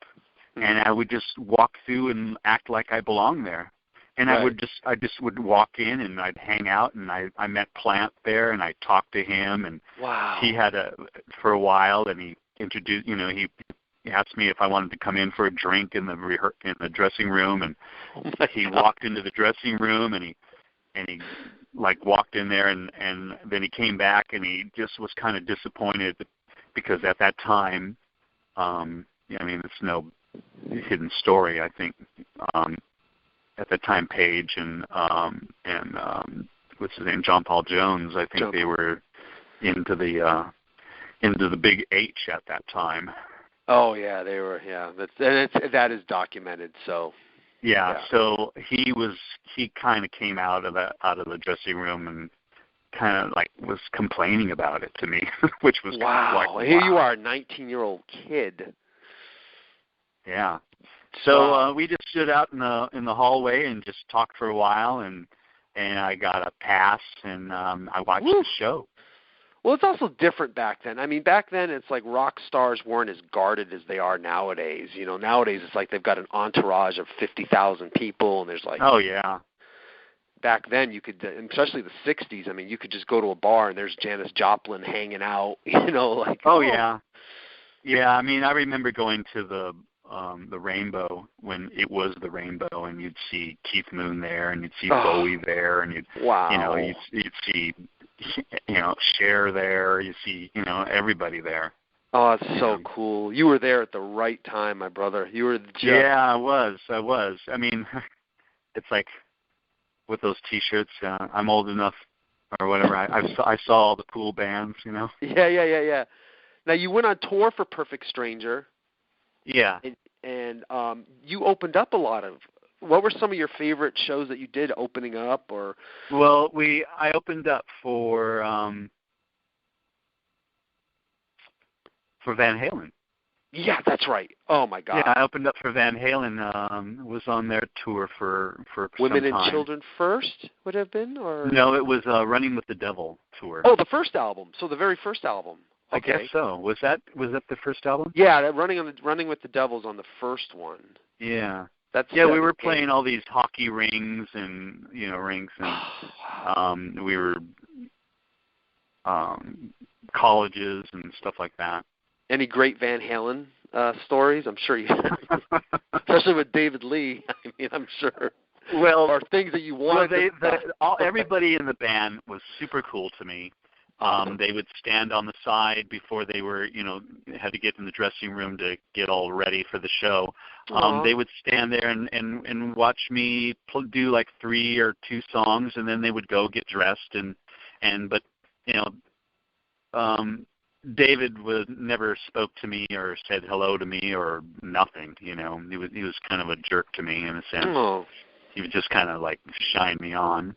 and I would just walk through and act like I belonged there. And I just would walk in, and I'd hang out, and I met Plant there, and I talked to him, and he had for a while, and he introduced, he asked me if I wanted to come in for a drink in the dressing room, and he walked into the dressing room, and he like walked in there, and then he came back, and he just was kind of disappointed because at that time, it's no hidden story, I think. At the time, Page and what's his name, John Paul Jones. I think they were into the Big H at that time. Oh yeah, they were. Yeah, that is documented. So. Yeah. So he kind of came out of the dressing room and kind of like was complaining about it to me, which was wow. Here you are, a 19-year-old kid. Yeah. So we just stood out in the hallway and just talked for a while, and I got a pass, and I watched the show. Well, it's also different back then. I mean, back then it's like rock stars weren't as guarded as they are nowadays. Nowadays it's like they've got an entourage of 50,000 people, and there's like. Oh yeah. Back then you could, especially the '60s. I mean, you could just go to a bar and there's Janis Joplin hanging out. Like. Oh yeah. Yeah, I mean, I remember going to the Rainbow when it was the Rainbow, and you'd see Keith Moon there, and you'd see Bowie there, and you'd see Cher there, you see everybody there. Oh, it's so cool. You were there at the right time, my brother. You were just... Yeah, I was. I mean, it's like with those T-shirts, I'm old enough or whatever. I saw all the cool bands, Yeah. Now you went on tour for Perfect Stranger. Yeah. And you opened up a lot of. What were some of your favorite shows that you did opening up, or? Well, I opened up for Van Halen. Yeah, that's right. Oh my God. Yeah, I opened up for Van Halen. Was on their tour for Women some time. and Children First would have been, or? No, it was Running with the Devil tour. Oh, the first album. So the very first album. Okay. I guess so. Was that the first album? Yeah, Running with the Devil's on the first one. Yeah. We were playing all these hockey rings and rinks, and we were colleges and stuff like that. Any great Van Halen stories? I'm sure you have. Especially with David Lee. I mean, I'm sure. Well, or things that you wanted. Everybody in the band was super cool to me. They would stand on the side before they were, had to get in the dressing room to get all ready for the show. They would stand there and watch me do like 3 or 2 songs, and then they would go get dressed. But David never spoke to me or said hello to me or nothing. He was kind of a jerk to me in a sense. Oh. He would just kind of like shine me on.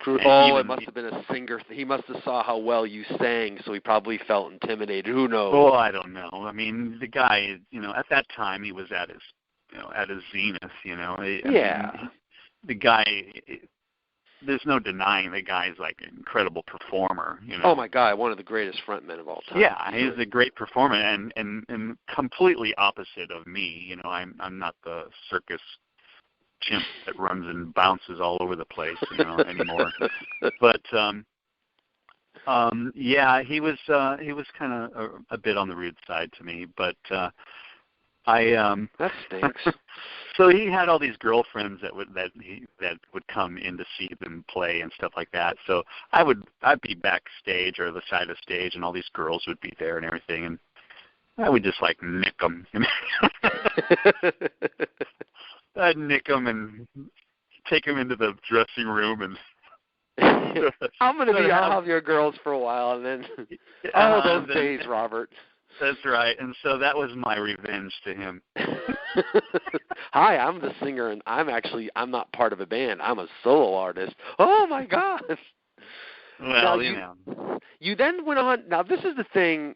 It must have been a singer. He must have saw how well you sang, so he probably felt intimidated. Who knows? Oh, I don't know. I mean, the guy, at that time he was at his zenith. Yeah. The guy, there's no denying the guy's like an incredible performer. Oh my God, one of the greatest frontmen of all time. Yeah, he's a great performer, and completely opposite of me. I'm not the circus chimp that runs and bounces all over the place, anymore. But he was kind of a bit on the rude side to me. But that stinks. So he had all these girlfriends that would come in to see them play and stuff like that. So I'd be backstage or the side of the stage, and all these girls would be there and everything. I would just like nick them. I'd nick them and take them into the dressing room and. I'll have your girls for a while, and then those days, Robert. That's right, and so that was my revenge to him. Hi, I'm the singer, and I'm not part of a band. I'm a solo artist. Oh my gosh! Well, you then went on. Now, this is the thing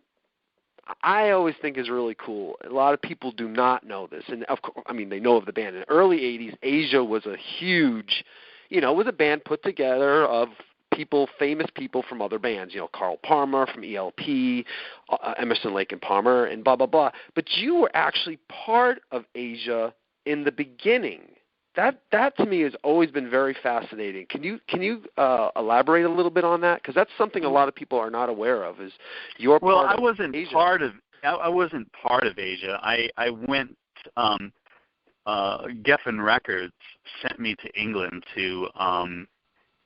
I always think is really cool. A lot of people do not know this, and of course, I mean, they know of the band. In the early '80s, Asia was a huge. Was a band put together of famous people from other bands, Carl Palmer from ELP, Emerson, Lake and Palmer, and blah, blah, blah. But you were actually part of Asia in the beginning. That to me has always been very fascinating. Can you elaborate a little bit on that? Because that's something a lot of people are not aware of. Is your part of Asia? I wasn't part of Asia. I went. Geffen Records sent me to England to,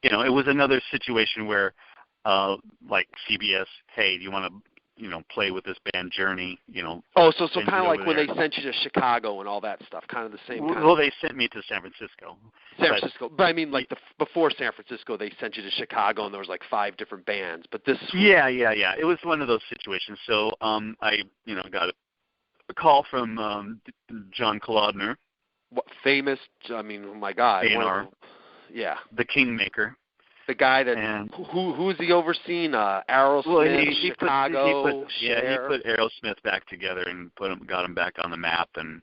it was another situation where, like CBS, hey, do you want to, play with this band Journey, Oh, so kind of like when they sent you to Chicago and all that stuff, kind of the same kind. Well, they sent me to San Francisco. But I mean, like before San Francisco, they sent you to Chicago, and there was like 5 different bands. But this. Yeah. It was one of those situations. So I, got a call from John Kolodner. What famous? I mean, oh my God. A&R. Yeah. The Kingmaker. The guy that who's he overseeing? Aerosmith, well, Chicago. He put Aerosmith back together and got him back on the map and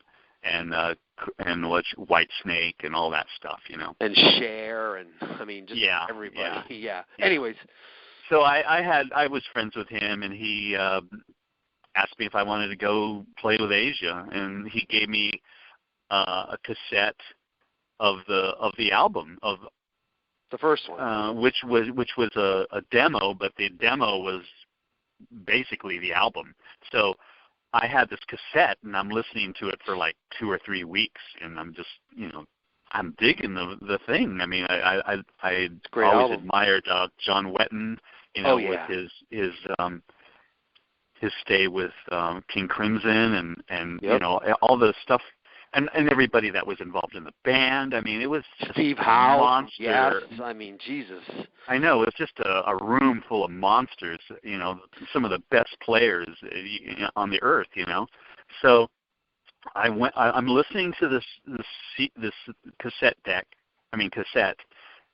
White Snake and all that stuff, And Cher and I mean just everybody. Yeah. Anyways, so I was friends with him, and he asked me if I wanted to go play with Asia, and he gave me a cassette of the album of the first one, which was a demo, but the demo was basically the album. So I had this cassette, and I'm listening to it for like 2 or 3 weeks, and I'm just I'm digging the thing. I mean, I always admired John Wetton, with his stay with King Crimson and all the stuff. And everybody that was involved in the band. I mean, it was just Steve Howe. Monster. Yes, I mean, Jesus. I know. It was just a room full of monsters, some of the best players on the earth, So I'm listening to this cassette,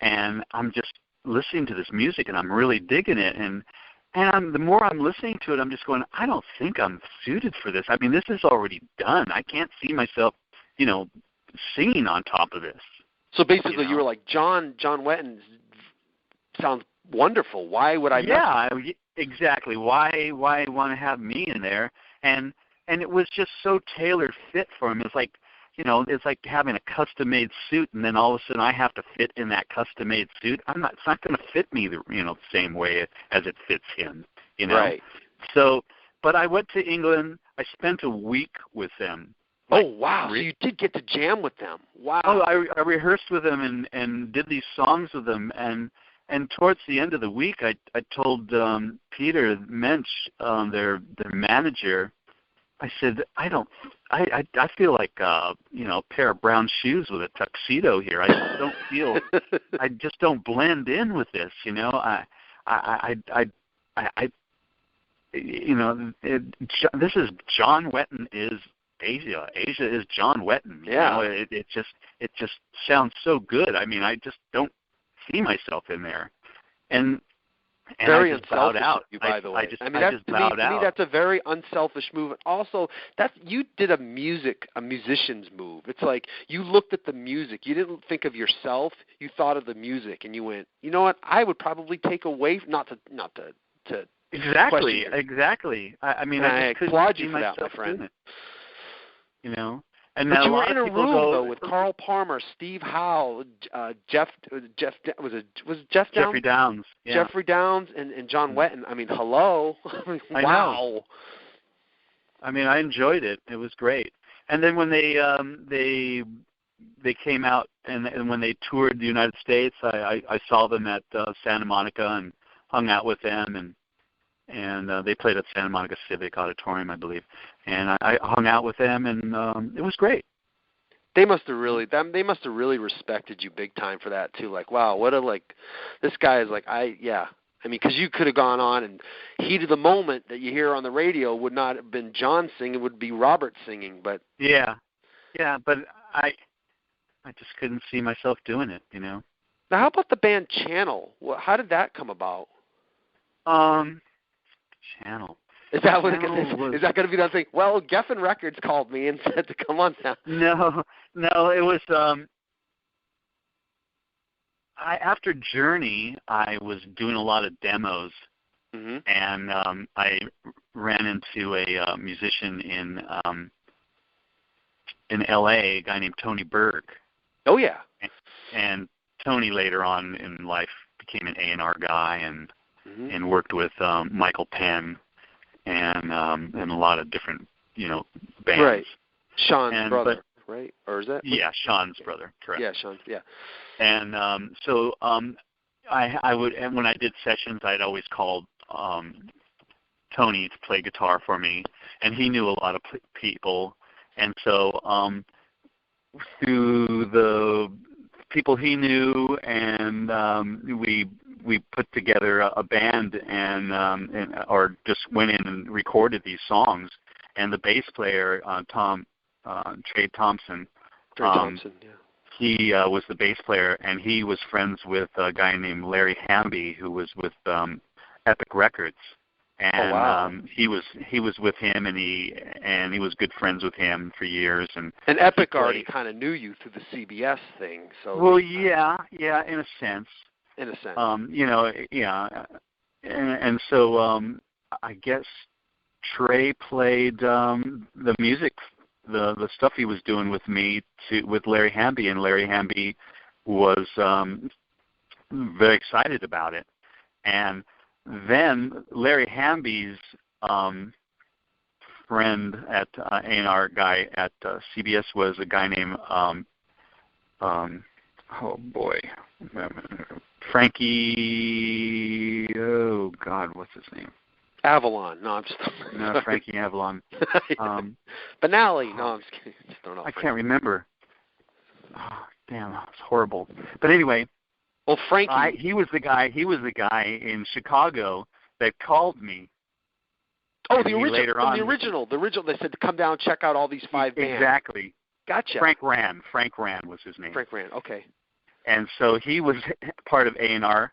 and I'm just listening to this music, and I'm really digging it. And the more I'm listening to it, I'm just going, I don't think I'm suited for this. I mean, this is already done. I can't see myself, singing on top of this. So basically, you were like, John Wetton sounds wonderful. Why would I? Yeah, exactly. Why want to have me in there? And it was just so tailor fit for him. It's like, it's like having a custom-made suit, and then all of a sudden I have to fit in that custom-made suit. It's not going to fit me the same way as it fits him. Right. So, but I went to England. I spent a week with them. Oh wow! So you did get to jam with them. Wow. Oh, I rehearsed with them and did these songs with them, and towards the end of the week, I told Peter Mensch, their manager, I said, I feel like a pair of brown shoes with a tuxedo here. I just don't blend in with this. This is John Wetton is Asia. Asia is John Wetton. It just sounds so good. I mean, I just don't see myself in there, and very I just bowed out. By the way, I just bowed out. To me, that's a very unselfish move. Also, you did a musician's move. It's like you looked at the music. You didn't think of yourself. You thought of the music, and you went, you know what? I would probably take away not to. Exactly. I mean, I just applaud you for that, my friend. And but you were in a room though with Carl Palmer, Steve Howe, Jeffrey Downs, Jeffrey Downs, and John Wetton. I mean, hello, I wow. Know. I mean, I enjoyed it. It was great. And then when they came out and when they toured the United States, I saw them at Santa Monica and hung out with them, and and they played at Santa Monica Civic Auditorium, I believe. And I hung out with them, and it was great. They must have really respected you big time for that too. Like, wow, this guy is like, I mean, because you could have gone on, and heat of the moment that you hear on the radio would not have been John singing, it would be Robert singing. But but I just couldn't see myself doing it, you know. Now, how about the band Channel? How did that come about? Channel. Is that what is that going to be that thing? Well, Geffen Records called me and said to come on now. No, it was after Journey, I was doing a lot of demos, and I ran into a musician in L.A., a guy named Tony Berg. Oh yeah. And Tony later on in life became an A&R guy and worked with Michael Penn and a lot of different, you know, bands. Right. Sean's brother, right? Or is that? Yeah, Sean's brother, correct. Yeah, Sean's, yeah. And so I would, and when I did sessions, I'd always called Tony to play guitar for me, and he knew a lot of people. And so through the people he knew, and we put together a band or just went in and recorded these songs. And the bass player, Trey Thompson, yeah. He was the bass player, and he was friends with a guy named Larry Hamby, who was with Epic Records. And he was with him, and he was good friends with him for years. And Epic already kind of knew you through the CBS thing, so. Well, yeah, in a sense. In a sense. You know, yeah, and so I guess Trey played the music, the stuff he was doing with me with Larry Hamby, and Larry Hamby was very excited about it. And then Larry Hamby's friend at A&R guy at CBS was a guy named Frankie. Oh God, what's his name? Avalon. No, I'm just. No, Frankie Avalon. Benally. No, I'm just kidding. I just don't know. I can't remember. Oh, damn, it's horrible. But anyway. Well, Frankie. He was the guy in Chicago that called me. Oh, the original. They said to come down and check out all these 5 bands. Exactly. Gotcha. Frank Rand was his name. Frank Rand. Okay. And so he was part of A&R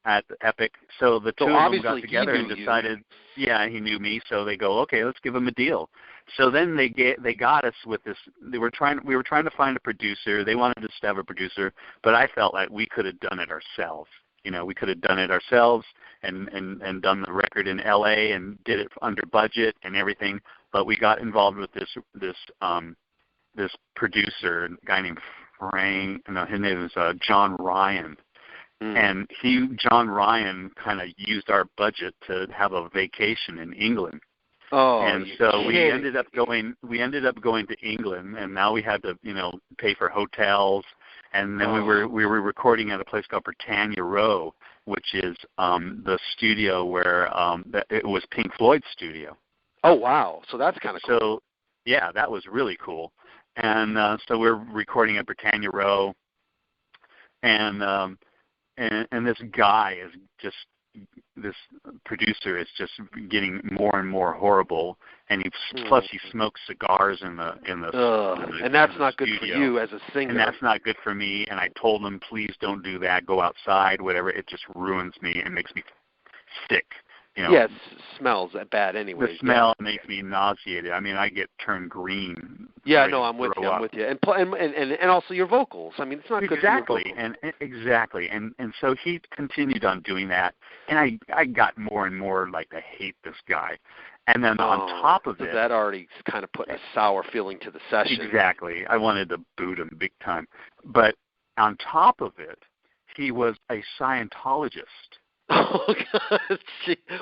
at Epic. So the two of them got together and decided, he knew me. So they go, okay, let's give him a deal. So then they got us with this. We were trying to find a producer. They wanted us to have a producer, but I felt like we could have done it ourselves. You know, we could have done it ourselves and done the record in L.A. and did it under budget and everything. But we got involved with this producer, a guy named his name was John Ryan. And John Ryan kind of used our budget to have a vacation in England. Oh, and so we ended up going to England, and now we had to, you know, pay for hotels. And then we were recording at a place called Britannia Row, which is the studio where it was Pink Floyd's studio. Oh wow! So that's kind of cool. So yeah, that was really cool. And so we're recording at Britannia Row, and this guy is just, this producer is just getting more and more horrible, and plus he smokes cigars in the and that's not good for you as a singer. And that's not good for me. And I told him, please don't do that. Go outside, whatever. It just ruins me and makes me sick. You know, yeah, it smells bad anyway. The smell makes me nauseated. I mean, I get turned green. Yeah, no, I'm with you. And also your vocals. I mean, it's not good for your vocals. Exactly. And so he continued on doing that, and I got more and more like I hate this guy. And then on top of it, that already kind of put a sour feeling to the session. Exactly. I wanted to boot him big time. But on top of it, he was a Scientologist. Oh, God.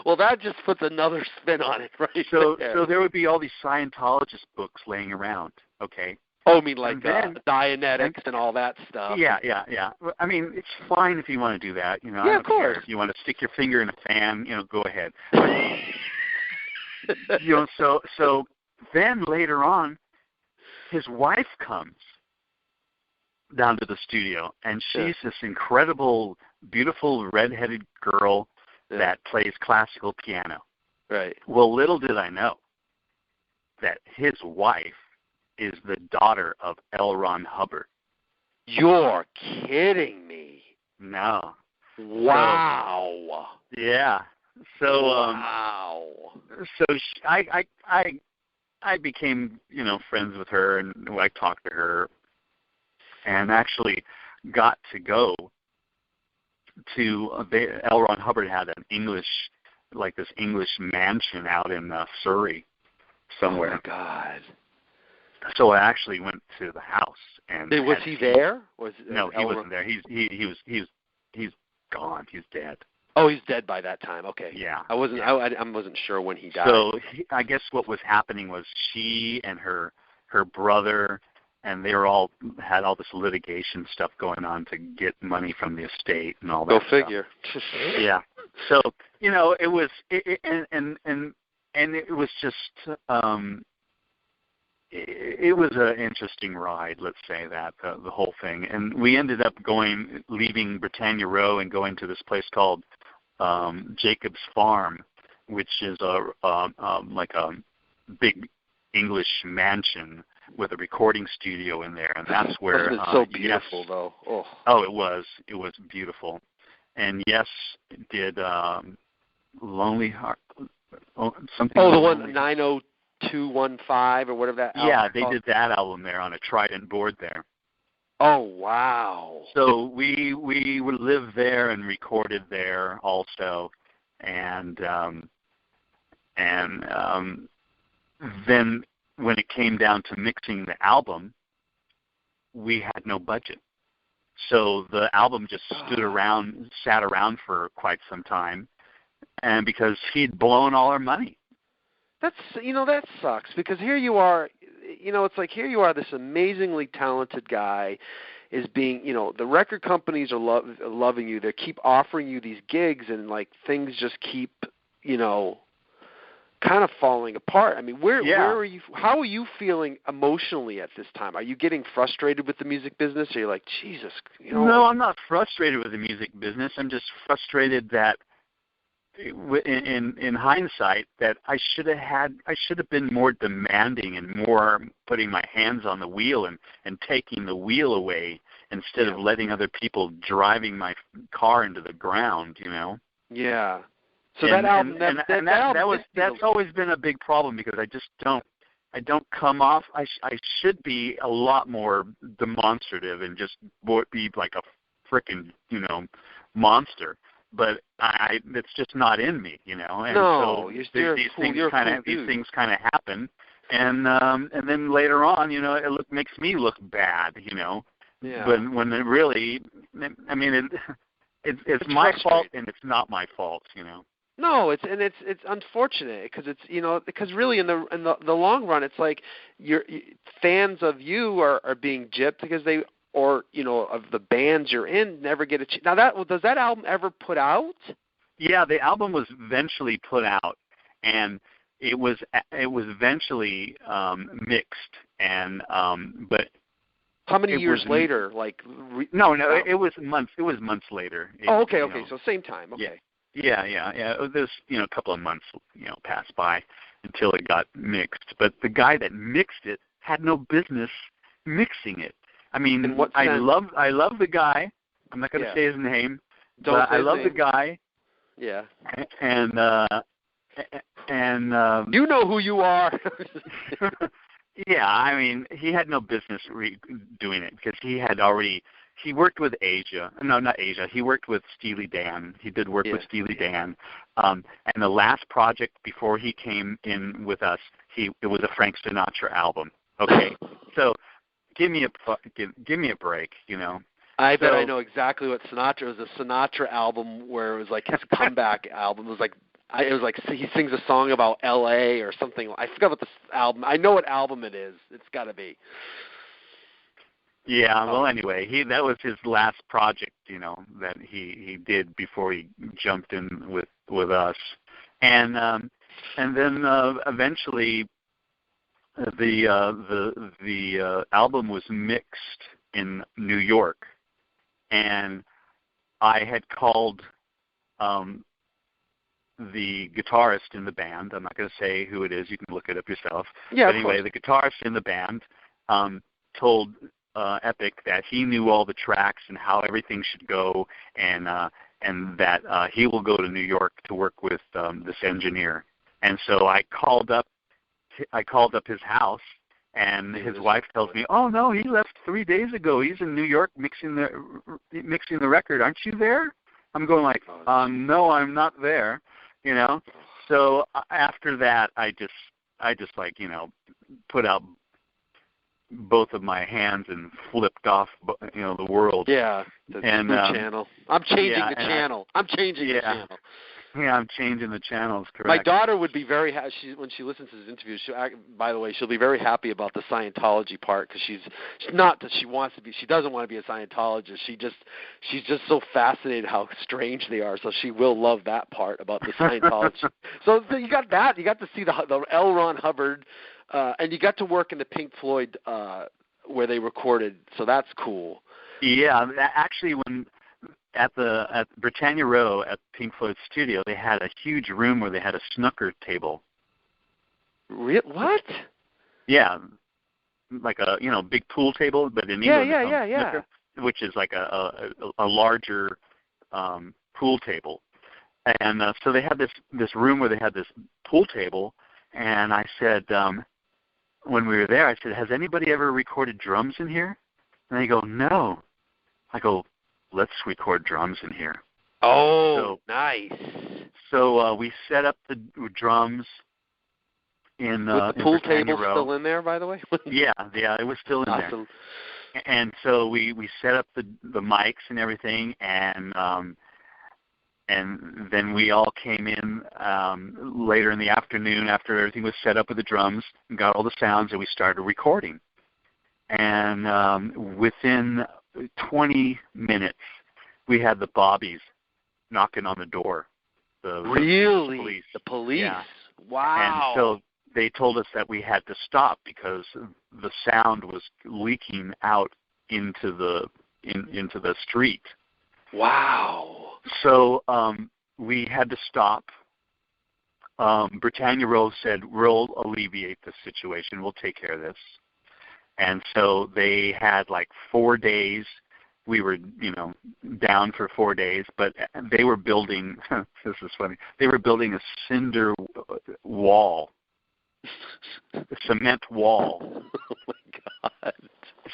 Well, that just puts another spin on it, right? So there would be all these Scientologist books laying around, okay? Oh, I mean like then, Dianetics and all that stuff. Yeah. I mean, it's fine if you want to do that. I Yeah, don't of course. care. If you want to stick your finger in a fan, go ahead. But, so then later on, his wife comes down to the studio, and she's this incredible, beautiful, redheaded girl that plays classical piano. Right. Well, little did I know that his wife is the daughter of L. Ron Hubbard. You're kidding me. No. Wow. Yeah. So wow. So I became friends with her, and I talked to her, and actually got to go to L. Ron Hubbard had an English mansion out in Surrey somewhere. Oh my God. So I actually went to the house, and was he there? No, he wasn't there. He's gone. He's dead. Oh, he's dead by that time. Okay. Yeah. I wasn't sure when he died. So I guess what was happening was she and her brother, and they had all this litigation stuff going on to get money from the estate and all that. Go figure. Yeah. So it was and it was just it was an interesting ride, let's say that, the whole thing. And we ended up leaving Britannia Row and going to this place called Jacob's Farm, which is like a big English mansion with a recording studio in there. And that's where it's so beautiful, though. Oh, it was beautiful. And Yes did Lonely Heart, something. Oh, the one 90215 or whatever that album. Yeah, they did that album there on a Trident board there. Oh, wow. So we would live there and recorded there also, and then when it came down to mixing the album, we had no budget. So the album just sat around for quite some time, and because he'd blown all our money. That sucks, because here you are, it's like here you are, this amazingly talented guy is being, the record companies are loving you. They keep offering you these gigs, and like things just keep, kind of falling apart. I mean, where are you? How are you feeling emotionally at this time? Are you getting frustrated with the music business? Or are you like, Jesus? No, I'm not frustrated with the music business. I'm just frustrated that, in hindsight, that I should have been more demanding and more putting my hands on the wheel and taking the wheel away instead of letting other people driving my car into the ground. Yeah. So that album, that's always been a big problem, because I don't come off. I should be a lot more demonstrative and just be like a frickin' monster. But it's just not in me, And no, so these things kind of happen, and then later on, it makes me look bad, Yeah. But when it really, I mean, it's my fault, and it's not my fault, No, it's unfortunate, because really in the long run, it's like fans of you are being gypped because they. Or of the bands you're in, never get a chance. Now, does that album ever put out? Yeah, the album was eventually put out, and it was eventually mixed, and but how many years later? No, it was months. It was months later. Okay, so same time. Okay. Yeah. There's a couple of months passed by until it got mixed, but the guy that mixed it had no business mixing it. I mean, I love the guy. I'm not going to say his name, but I love the guy. Yeah. And you know who you are. Yeah, I mean, he had no business doing it, because he worked with Asia. No, not Asia. He worked with Steely Dan. He did work with Steely Dan. And the last project before he came in with us, it was a Frank Sinatra album. Okay, so. Give me a break, I bet I know exactly what Sinatra was. A Sinatra album where it was like his comeback album. It was like he sings a song about L.A. or something. I forgot what the album. I know what album it is. It's got to be. Yeah. Well, anyway, that was his last project, that he did before he jumped in with us, and then eventually the album was mixed in New York, and I had called the guitarist in the band. I'm not going to say who it is. You can look it up yourself. Yeah, but anyway, the guitarist in the band told Epic that he knew all the tracks and how everything should go, and that he will go to New York to work with this engineer. And so I called up his house, and his wife tells me, "Oh no, he left 3 days ago. He's in New York mixing the record. Aren't you there?" I'm going like, "No, I'm not there." So after that, I just put out both of my hands and flipped off the world. Yeah, the channel. I'm changing the channel. I'm changing the channel. Yeah, I'm changing the channels, correct. My daughter would be very happy when she listens to this interview. By the way, she'll be very happy about the Scientology part, because she's not that she wants to be. She doesn't want to be a Scientologist. She's just so fascinated how strange they are. So she will love that part about the Scientology. So you got that. You got to see the L. Ron Hubbard, and you got to work in the Pink Floyd where they recorded. So that's cool. Yeah, actually, when at Britannia Row at Pink Floyd studio, they had a huge room where they had a snooker table. What? Yeah, like a big pool table, but in England, snooker, which is like a larger pool table. And so they had this room where they had this pool table, and I said, when we were there, I said, "Has anybody ever recorded drums in here?" And they go, "No." I go, "Let's record drums in here." Oh, nice. So we set up the drums in with the pool table Row. Still in there, by the way? Yeah, it was still in awesome. there. And so we set up the mics and everything, and then we all came in later in the afternoon after everything was set up with the drums and got all the sounds, and we started recording. And within 20 minutes, we had the Bobbies knocking on the door. Really? The police? Yeah. Wow. And so they told us that we had to stop because the sound was leaking out into the street. Wow. So we had to stop. Britannia Row said, "We'll alleviate the situation. We'll take care of this." And so they had like 4 days. We were, down for 4 days, but they were building, this is funny, they were building a cinder wall, a cement wall. Oh, my God.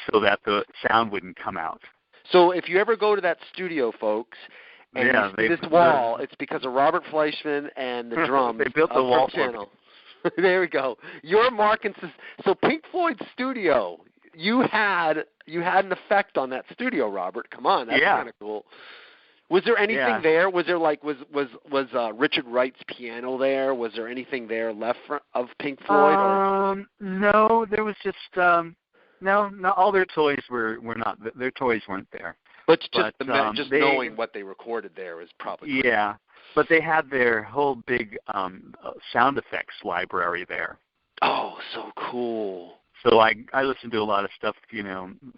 So that the sound wouldn't come out. So if you ever go to that studio, folks, and you see this wall, it's because of Robert Fleischman and the drums. They built the wall channel. There we go. Your mark and so Pink Floyd studio. You had an effect on that studio, Robert. Come on, that's kind of cool. Was there anything there? Was there was Richard Wright's piano there? Was there anything there left of Pink Floyd? No, there was just no. All their toys were not. Their toys weren't there. But just knowing what they recorded there is probably great. But they had their whole big sound effects library there. Oh, so cool. So I listened to a lot of stuff,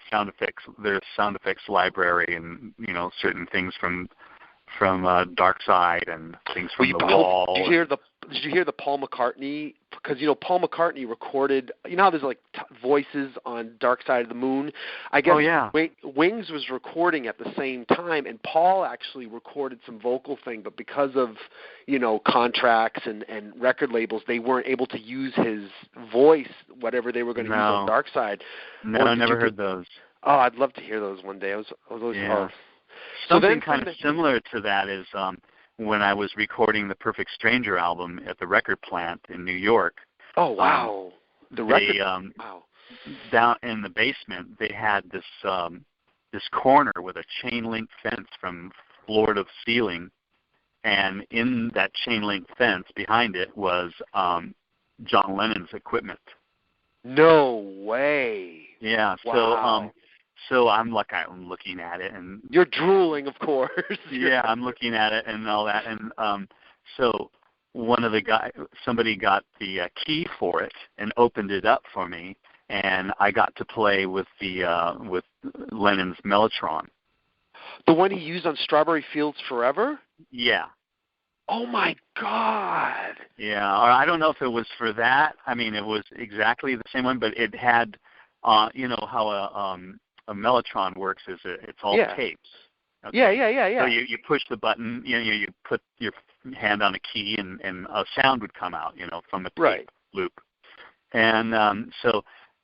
sound effects, their sound effects library, and certain things from Dark Side and things from The Wall. Did you hear the Paul McCartney? Because Paul McCartney recorded. How there's like voices on Dark Side of the Moon. I guess Wings was recording at the same time, and Paul actually recorded some vocal thing, but because of contracts and record labels, they weren't able to use his voice, whatever they were going to use on Dark Side. No, I never heard those. Oh, I'd love to hear those one day. I was always Something kind of similar to that is when I was recording the Perfect Stranger album at the record plant in New York. Oh, wow. Wow. Down in the basement, they had this corner with a chain-link fence from floor to ceiling, and in that chain-link fence behind it was John Lennon's equipment. No way. Yeah. Wow. so I'm looking at it, and you're drooling, of course. Yeah, I'm looking at it and all that, and so somebody got the key for it and opened it up for me, and I got to play with with Lennon's Mellotron. The one he used on Strawberry Fields Forever? Yeah. Oh my God. Yeah, or I don't know if it was for that. I mean, it was exactly the same one, but it had, you know how a Mellotron works is it's all tapes. Okay. Yeah. So you push the button, you put your hand on a key, and a sound would come out, from a tape loop. And so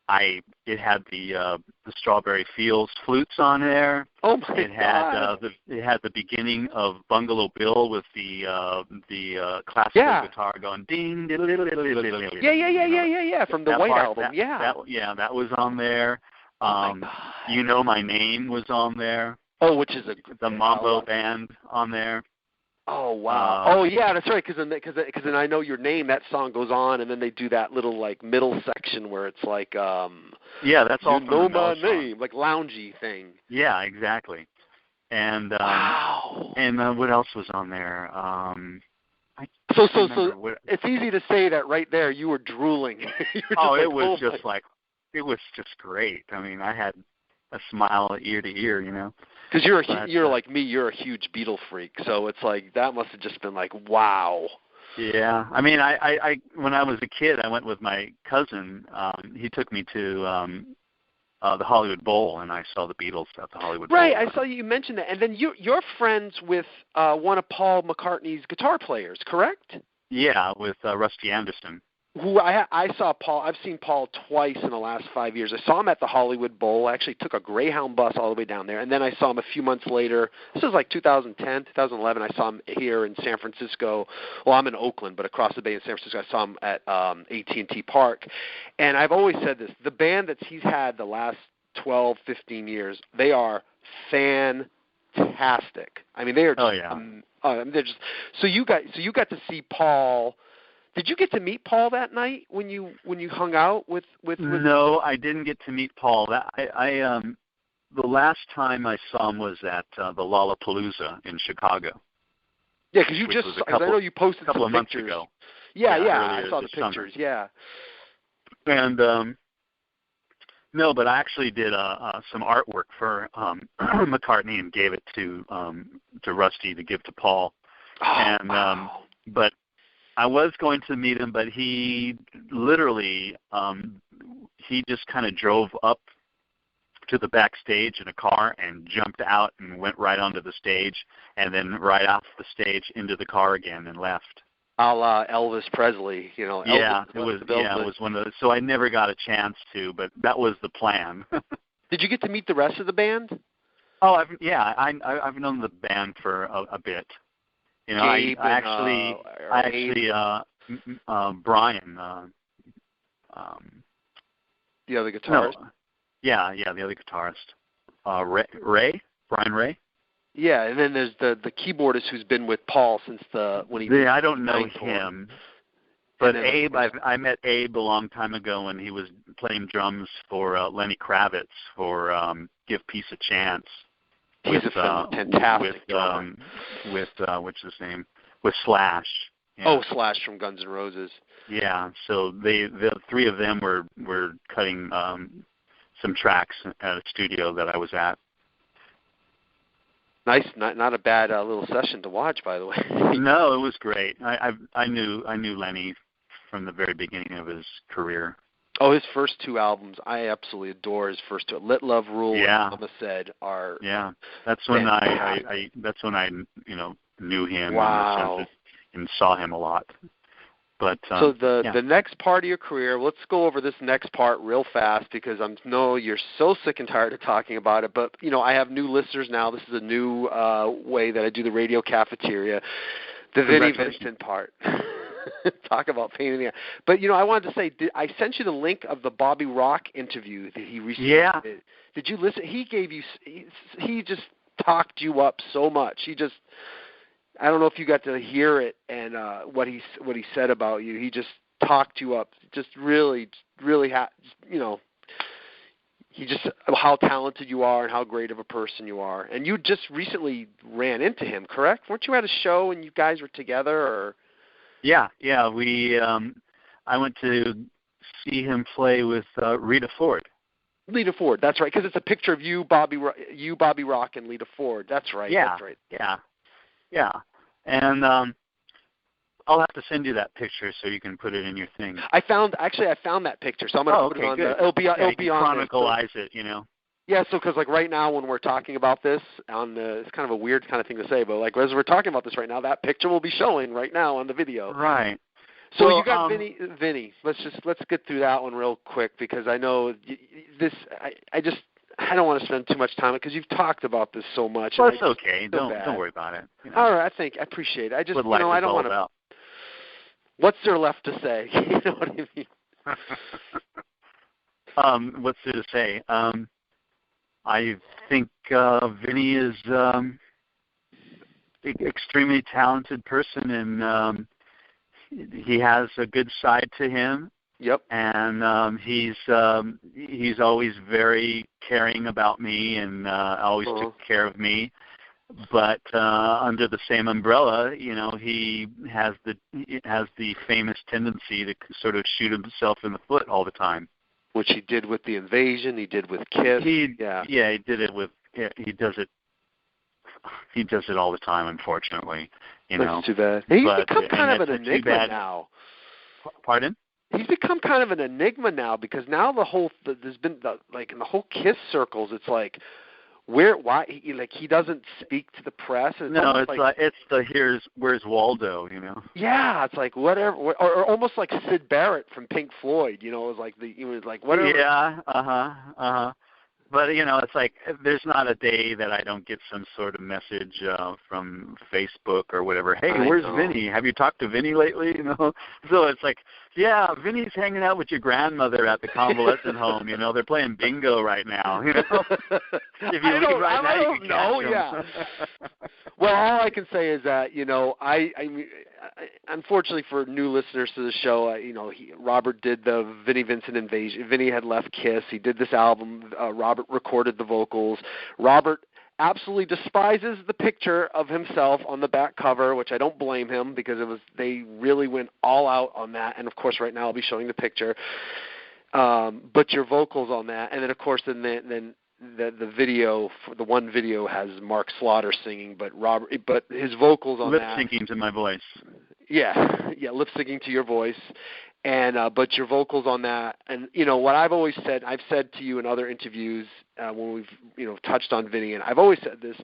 it had the Strawberry Fields flutes on there. Oh my God! It had the beginning of Bungalow Bill with the classical guitar going ding. Yeah. From the White Album. That was on there. You Know My Name was on there. Oh, which is the Mambo Band on there. Oh wow! That's right. Because then I Know Your Name. That song goes on, and then they do that little like middle section where it's like that's all. You Know My Name, like loungy thing. Yeah, exactly. And wow. And what else was on there? So it's easy to say that right there. You were drooling. It was just great. I mean, I had a smile ear to ear, Because you're like me, you're a huge Beatle freak, so it's like that must have just been like wow. Yeah, I mean, I when I was a kid, I went with my cousin. He took me to the Hollywood Bowl, and I saw the Beatles at the Hollywood Bowl. Right, I saw you mentioned that, and then you're friends with one of Paul McCartney's guitar players, correct? Yeah, with Rusty Anderson. Who I saw Paul. I've seen Paul twice in the last 5 years. I saw him at the Hollywood Bowl. I actually took a Greyhound bus all the way down there, and then I saw him a few months later. This was like 2010, 2011. I saw him here in San Francisco. Well, I'm in Oakland, but across the bay in San Francisco, I saw him at AT&T Park. And I've always said this: the band that he's had the last 12, 15 years, they are fantastic. I mean, they are. They're just. So you got to see Paul. Did you get to meet Paul that night when you hung out with? No, I didn't get to meet Paul. The last time I saw him was at the Lollapalooza in Chicago. Yeah, because I know you posted a couple some of pictures. months ago. Yeah, I saw the pictures. Summer. Yeah. And no, but I actually did some artwork for McCartney and gave it to Rusty to give to Paul. Wow. But I was going to meet him, but he literally he just kind of drove up to the backstage in a car and jumped out and went right onto the stage, and then right off the stage into the car again and left. A la Elvis Presley, It was one of those. So I never got a chance to, but that was the plan. Did you get to meet the rest of the band? Oh, I've known the band for a bit. Brian. The other guitarist. No, the other guitarist. Brian Ray. Yeah, and then there's the keyboardist who's been with Paul since when he. I don't know him, but Abe. I met Abe a long time ago when he was playing drums for Lenny Kravitz for "Give Peace a Chance." He's a fantastic drummer. With what's his name? With Slash. Yeah. Oh, Slash from Guns N' Roses. Yeah. So the three of them were cutting some tracks at a studio that I was at. Nice, not a bad little session to watch, by the way. No, it was great. I knew Lenny from the very beginning of his career. Oh, his first two albums, I absolutely adore his first two. Let Love Rule and Mama Said are. Yeah, that's when that's when I knew him. Wow. And saw him a lot. But so the next part of your career, let's go over this next part real fast because I know you're so sick and tired of talking about it. But I have new listeners now. This is a new way that I do the radio cafeteria. The Vinnie Vincent part. Talk about pain in the ass. But, I wanted to say, I sent you the link of the Bobby Rock interview that he recently did. Did you listen? He just talked you up so much. I don't know if you got to hear it and what he said about you. He just talked you up. Just really, really, how talented you are and how great of a person you are. And you just recently ran into him, correct? Weren't you at a show and you guys were together? Or Yeah. We I went to see him play with Rita Ford. Lita Ford, that's right, because it's a picture of you, Bobby Rock, and Lita Ford. That's right. Yeah. That's right. Yeah. And I'll have to send you that picture so you can put it in your thing. I found that picture, so I'm going to put it on. Good. It'll be on chronicleize it, Yeah, so because like right now when we're talking about this it's kind of a weird kind of thing to say, but like as we're talking about this right now, that picture will be showing right now on the video. Right. So you got Vinnie. Let's get through that one real quick because I know this. I don't want to spend too much time because you've talked about this so much. Well, it's okay. Don't worry about it. All right, I appreciate it. I just what life I don't want to. What's there left to say? You know what I mean? What's there to say? I think Vinnie is an extremely talented person, and he has a good side to him. Yep. And he's always very caring about me and always took care of me. But under the same umbrella, he has the famous tendency to sort of shoot himself in the foot all the time. Which he did with the Invasion. He did with Kiss. He did it with. He does it. He does it all the time, unfortunately. That's too bad. He's become kind of an enigma now. Pardon? He's become kind of an enigma now because now there's been in the whole Kiss circles, it's like why he doesn't speak to the press. Where's Waldo, Yeah, it's like whatever, or almost like Sid Barrett from Pink Floyd, it was like whatever. Yeah, But, it's like there's not a day that I don't get some sort of message from Facebook or whatever. Hey, where's Vinnie? Have you talked to Vinnie lately? So it's like, yeah, Vinnie's hanging out with your grandmother at the convalescent home. They're playing bingo right now. If you leave right now, you can catch them. Yeah. Well, all I can say is that, I unfortunately for new listeners to the show, Robert did the Vinnie Vincent Invasion. Vinnie had left Kiss. He did this album. Robert recorded the vocals. Robert absolutely despises the picture of himself on the back cover, which I don't blame him because they really went all out on that. And of course, right now I'll be showing the picture. But your vocals on that, and then of course, then the video, the one video has Mark Slaughter singing, but his vocals on that lip syncing to my voice. Yeah, lip syncing to your voice. And but your vocals on that, and what I've always said, I've said to you in other interviews when we've touched on Vinnie, and I've always said this.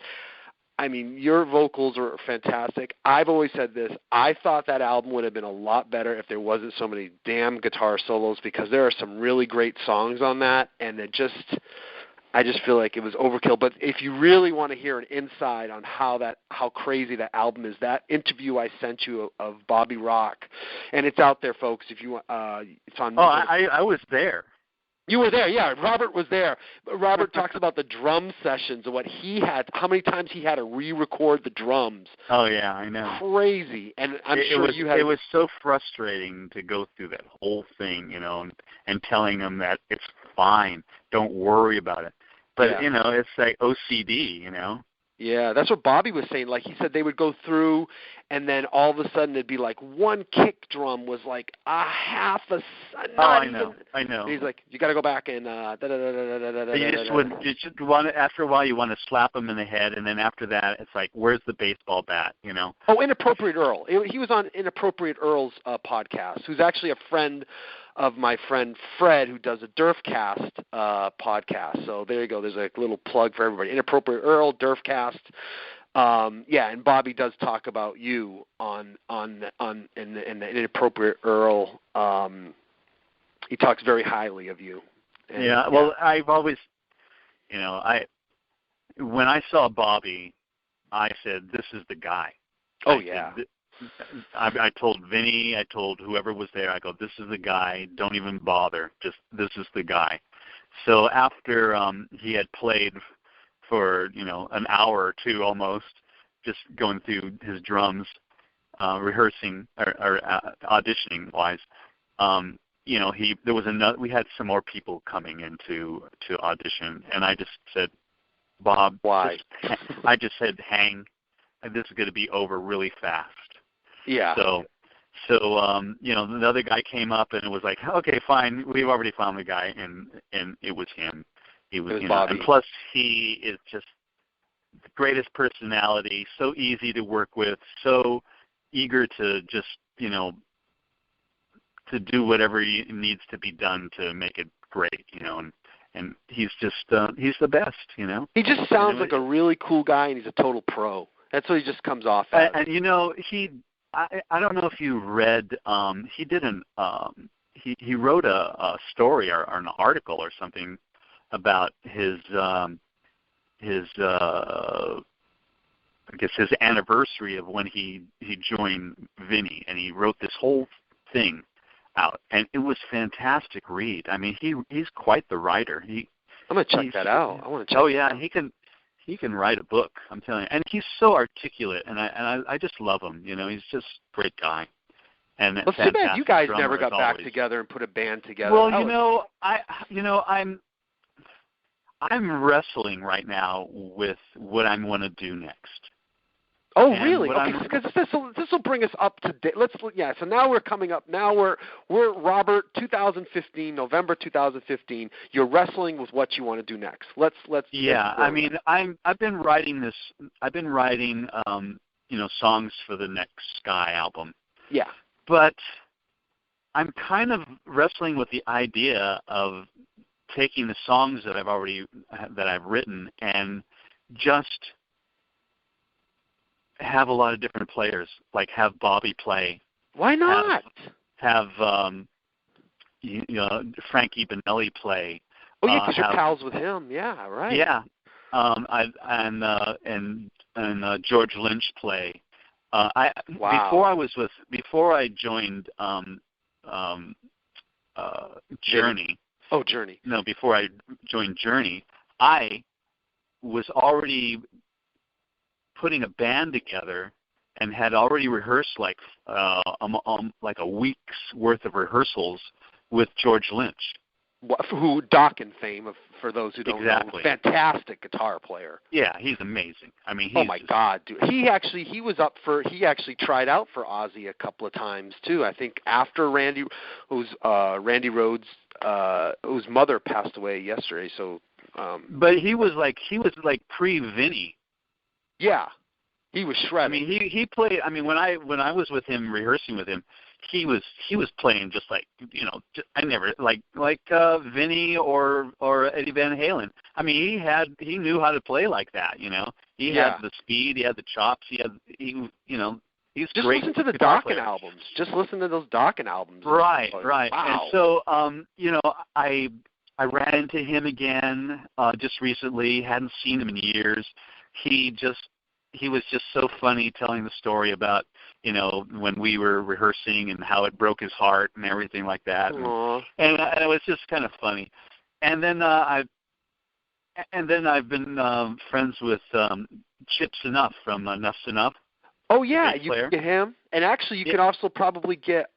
I mean, your vocals are fantastic. I've always said this. I thought that album would have been a lot better if there wasn't so many damn guitar solos because there are some really great songs on that, and I just feel like it was overkill. But if you really want to hear an insight on how crazy that album is, that interview I sent you of Bobby Rock, and it's out there, folks. If you it's on. Oh, I was there. You were there, yeah. Robert was there. Robert talks about the drum sessions and how many times he had to re-record the drums. Oh yeah, I know. Crazy, and It was so frustrating to go through that whole thing, and telling them that it's fine, don't worry about it. But it's like OCD, Yeah, that's what Bobby was saying. Like he said, they would go through, and then all of a sudden it'd be like one kick drum was like a half a. I know. And he's like, you got to go back and You just want to, after a while you want to slap him in the head, and then after that it's like, where's the baseball bat? Oh, Inappropriate Earl. He was on Inappropriate Earl's podcast, who's actually a friend of my friend Fred, who does a Durfcast podcast. So there you go. There's a little plug for everybody. Inappropriate Earl, Durfcast. And Bobby does talk about you on the Inappropriate Earl. He talks very highly of you. And, well, I've always, when I saw Bobby, I said, this is the guy. Oh, yeah. I told Vinnie, I told whoever was there, I go, this is the guy, don't even bother, just this is the guy. So after he had played for, an hour or two almost, just going through his drums, rehearsing or auditioning-wise, there was another. We had some more people coming into to audition, and I just said, Bob, why? I just said, hang. This is going to be over really fast. Yeah. So the other guy came up, and it was like, okay, fine, we've already found the guy, and it was him. It was Bobby. And plus he is just the greatest personality, so easy to work with, so eager to just, to do whatever needs to be done to make it great, and he's just he's the best, He just sounds like a really cool guy, and he's a total pro. That's what he just comes off as. And I don't know if you read, he did he wrote a story or an article or something about his I guess his anniversary of when he joined Vinnie, and he wrote this whole thing out, and it was fantastic read. I mean, he's quite the writer. I'm gonna check that out. I want to check. Oh yeah, he can write a book. I'm telling you, and he's so articulate, and I just love him. He's just a great guy. And well, too bad you guys never got back together and put a band together. Well, I'm wrestling right now with what I'm going to do next. Oh, really? Okay, because this will bring us up to date. So now we're coming up. Now we're Robert, 2015, November 2015. You're wrestling with what you want to do next. Let's. Yeah, I mean, I've been writing songs for the next Sky album. Yeah. But I'm kind of wrestling with the idea of taking the songs that I've written and just have a lot of different players, like have Bobby play. Why not? Have Frankie Benelli play. Oh yeah, because you're pals with him. Yeah, right. Yeah, and George Lynch play. Wow. Before I joined Journey. Oh, Journey. No, before I joined Journey, I was already putting a band together and had already rehearsed like a week's worth of rehearsals with George Lynch. Who Dokken fame for those who don't exactly. know, fantastic guitar player. Yeah, he's amazing. I mean, oh my God, dude! He actually tried out for Ozzy a couple of times too. I think after Randy Rhoads, whose mother passed away yesterday. So, but he was like pre-Vinnie. Yeah, he was shredding. I mean, he played. I mean, when I was with him rehearsing with him, he was playing just like I never like Vinnie or Eddie Van Halen. I mean, he knew how to play like that. He had the speed, he had the chops, he's just great. Listen to the Dokken albums. Just listen to those Dokken albums. Right. Wow. And so I ran into him again just recently. Hadn't seen him in years. He was just so funny telling the story about, when we were rehearsing and how it broke his heart and everything like that. And it was just kind of funny. And then I've been friends with Chip Snuff from Enough's Enough. Oh yeah, you can get him. And actually you could also probably get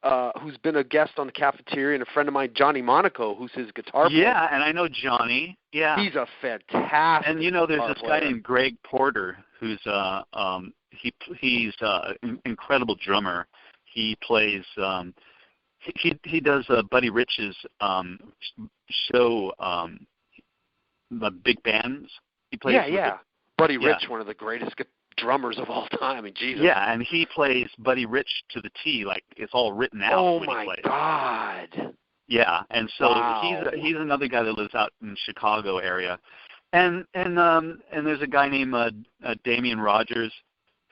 who's been a guest on the Cafeteria and a friend of mine, Johnny Monaco, who's his guitar player. Yeah, and I know Johnny. Yeah. He's a fantastic And there's this guy named Greg Porter who's he's an incredible drummer. He plays he does Buddy Rich's show the big bands. He plays Buddy Rich, one of the greatest drummers of all time. I mean, Jesus. Yeah, and he plays Buddy Rich to the T, like it's all written out. Oh my God. Yeah, and so he's another guy that lives out in the Chicago area, and there's a guy named Damian Rogers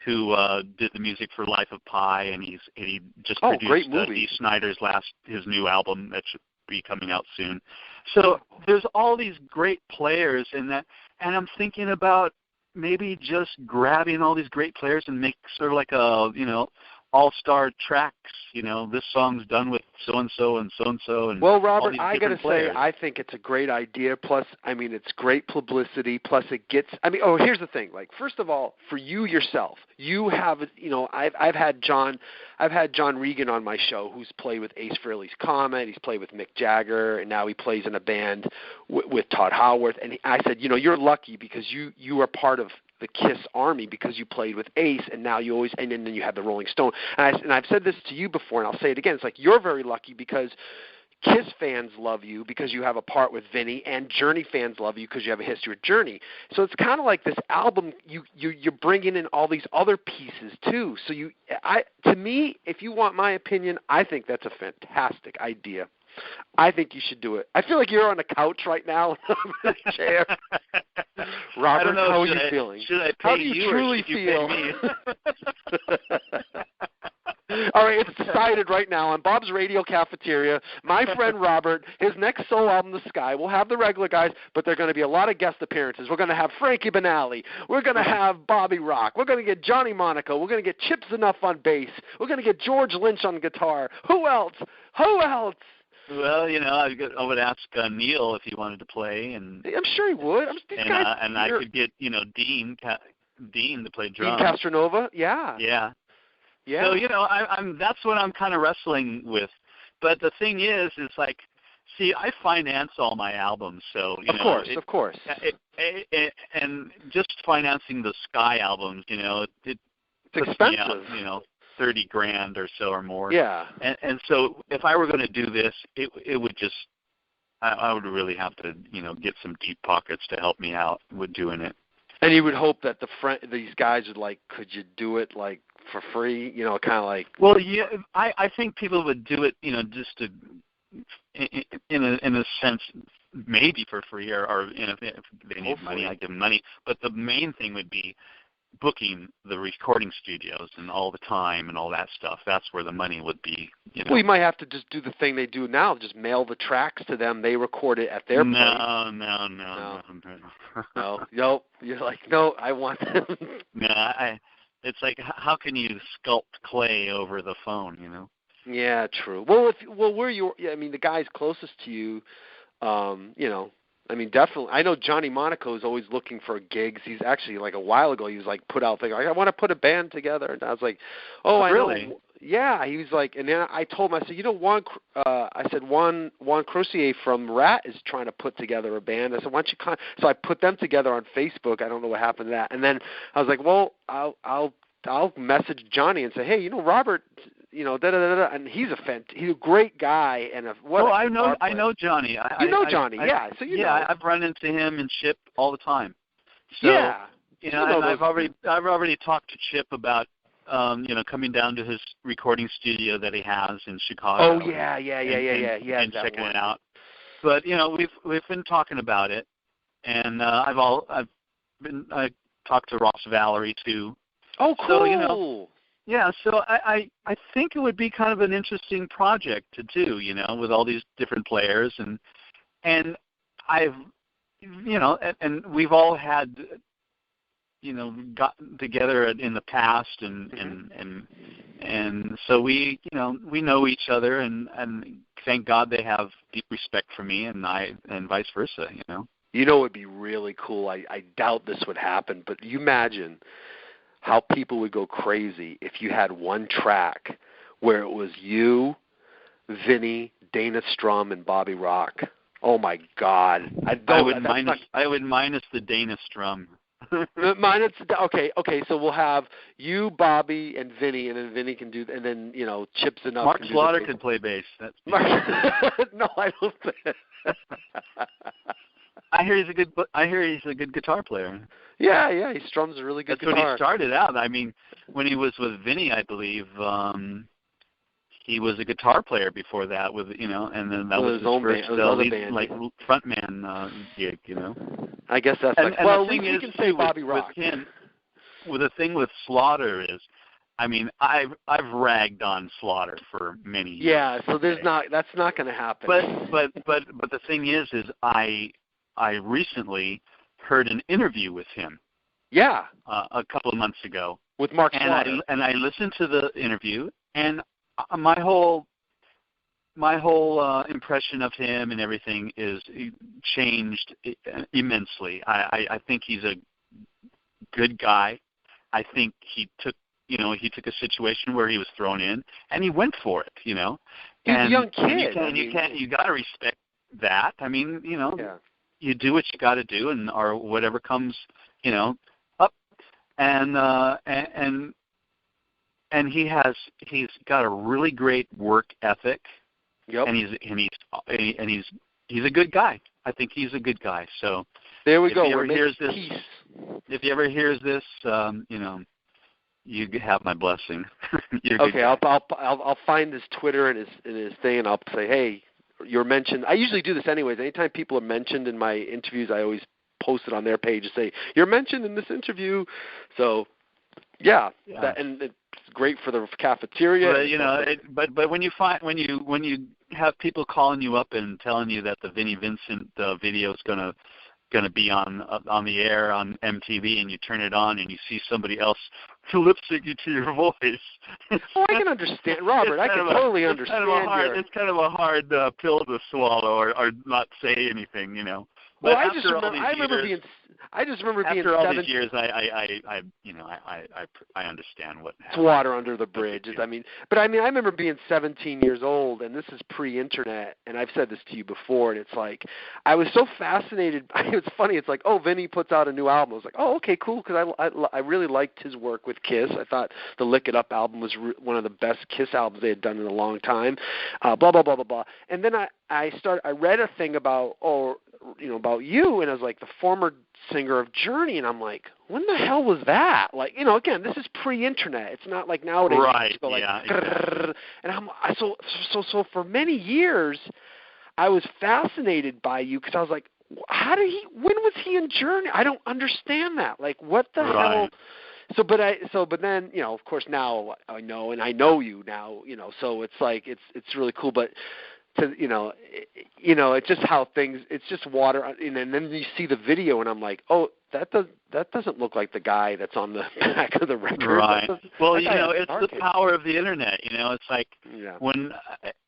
who did the music for Life of Pi, and he just produced Dee Snider's his new album that should be coming out soon. So there's all these great players in that, and I'm thinking about maybe just grabbing all these great players and make sort of like a all-star tracks. This song's done with so-and-so and so-and-so. And well, Robert, I got to say, I think it's a great idea. Plus, it's great publicity. Plus, it gets, here's the thing. Like, first of all, for you yourself, you have, I've had John Regan on my show, who's played with Ace Frehley's Comet. He's played with Mick Jagger, and now he plays in a band with Todd Howarth. And I said, you're lucky because you are part of the KISS Army because you played with Ace, and now you always, and then you have the Rolling Stone. And I've said this to you before, and I'll say it again. It's like you're very lucky because KISS fans love you because you have a part with Vinnie, and Journey fans love you because you have a history with Journey. So it's kind of like this album. You're bringing in all these other pieces too. So to me, if you want my opinion, I think that's a fantastic idea. I think you should do it. I feel like you're on the couch right now in a chair. Robert, I don't know, how are you feeling? Should I pay how do you truly or should you feel? Pay me? All right, it's decided right now on Bob's Radio Cafeteria. My friend Robert, his next solo album, The Sky, will have the regular guys, but there are going to be a lot of guest appearances. We're going to have Frankie Banali. We're going to have Bobby Rock. We're going to get Johnny Monaco. We're going to get Chips Enough on bass. We're going to get George Lynch on guitar. Who else? Well, I would ask Neil if he wanted to play, and I'm sure he would. I could get Dean to play drums. Dean Castronova, yeah. So I'm that's what I'm kind of wrestling with. But the thing is like, see, I finance all my albums, so of course. And just financing the Sky albums, it's expensive. Me out, $30,000 or so or more. Yeah. And so if I were going to do this, it would just, I would really have to, get some deep pockets to help me out with doing it. And you would hope that these guys would like, could you do it like for free? Kind of like. Well, yeah, I think people would do it, just to, in a sense, maybe for free, or if they need money, I give them money. But the main thing would be booking the recording studios and all the time and all that stuff. That's where the money would be. Well, you might have to just do the thing they do now, just mail the tracks to them. They record it at their place. No. You're like, no, I want them. It's like, how can you sculpt clay over the phone, Yeah, true. Well, the guys closest to you, definitely. I know Johnny Monaco is always looking for gigs. He's actually, like, a while ago, he was like, put out thing, like, I want to put a band together. And I was like, I really? know. Yeah, he was like, and then I told him, I said, Juan Crozier from Rat is trying to put together a band. I said, why don't you so I put them together on Facebook. I don't know what happened to that. And then I was like, well, I'll message Johnny and say, hey, Robert, and he's a great guy and I know Johnny. Johnny, yeah. So I've run into him and Chip all the time. So, yeah, and I've already talked to Chip about coming down to his recording studio that he has in Chicago. Oh yeah. And checking it out. But we've been talking about it, and I talked to Ross Valerie too. Oh, cool. So, yeah, so I think it would be kind of an interesting project to do, with all these different players, and I've, and we've all had, gotten together in the past, and so we know each other, and thank God they have deep respect for me, and vice versa, it would be really cool. I doubt this would happen, but you imagine how people would go crazy if you had one track where it was you, Vinnie, Dana Strum, and Bobby Rock. Oh my God! I would minus the Dana Strum. Okay. So we'll have you, Bobby, and Vinnie, and then Vinnie can do, and then Chips Enough. Mark Slaughter could play bass. No, I don't think. I hear he's a good guitar player. Yeah, he strums a really good guitar. That's when he started out. When he was with Vinnie, I believe he was a guitar player before that with and then that was his own first band, like frontman gig. I guess that's the thing is, can say Bobby Rock. The thing with Slaughter is, I've ragged on Slaughter for many years. Yeah, so that's not going to happen. But the thing is I recently heard an interview with him. Yeah. A couple of months ago, with Mark and I listened to the interview, and my whole impression of him and everything is changed immensely. I think he's a good guy. I think he took a situation where he was thrown in, and he went for it. He's and a young kid. You got to respect that. I mean, Yeah. you do what you got to do, or whatever comes, up, and he's got a really great work ethic. Yep. And he's a good guy. I think he's a good guy. So there we go. If he ever hears this, you have my blessing. Okay, I'll find his Twitter and his thing, and I'll say, hey, you're mentioned. I usually do this anyways. Anytime people are mentioned in my interviews, I always post it on their page and say, you're mentioned in this interview. So, yeah. And it's great for the cafeteria. But when you have people calling you up and telling you that the Vinnie Vincent video is going to be on the air on MTV, and you turn it on and you see somebody else lip syncing to your voice. I can understand, Robert. I can totally understand. It's kind of a hard pill to swallow, or not say anything, But well, I just remember being after all these years, I understand what happened. It's water under the bridge. I remember being 17 years old, and this is pre-internet, and I've said this to you before, and it's like I was so fascinated. It's funny. It's like, oh, Vinnie puts out a new album. I was like, oh, okay, cool, because I really liked his work with Kiss. I thought the Lick It Up album was one of the best Kiss albums they had done in a long time. Blah blah blah blah blah. And then I read a thing about you, and I was like the former singer of Journey, and I'm like, when the hell was that? Like, again, this is pre-internet. It's not like nowadays. Right. Go like, yeah. Exactly. And so for many years, I was fascinated by you because I was like, when was he in Journey? I don't understand that. Like, what the hell? But then, of course, now I know, and I know you now, so it's like, it's really cool, but it's just how things, it's just water, and then you see the video, and I'm like, oh, that doesn't look like the guy that's on the back of the record. Right. Well, it's the power of the internet. It's like when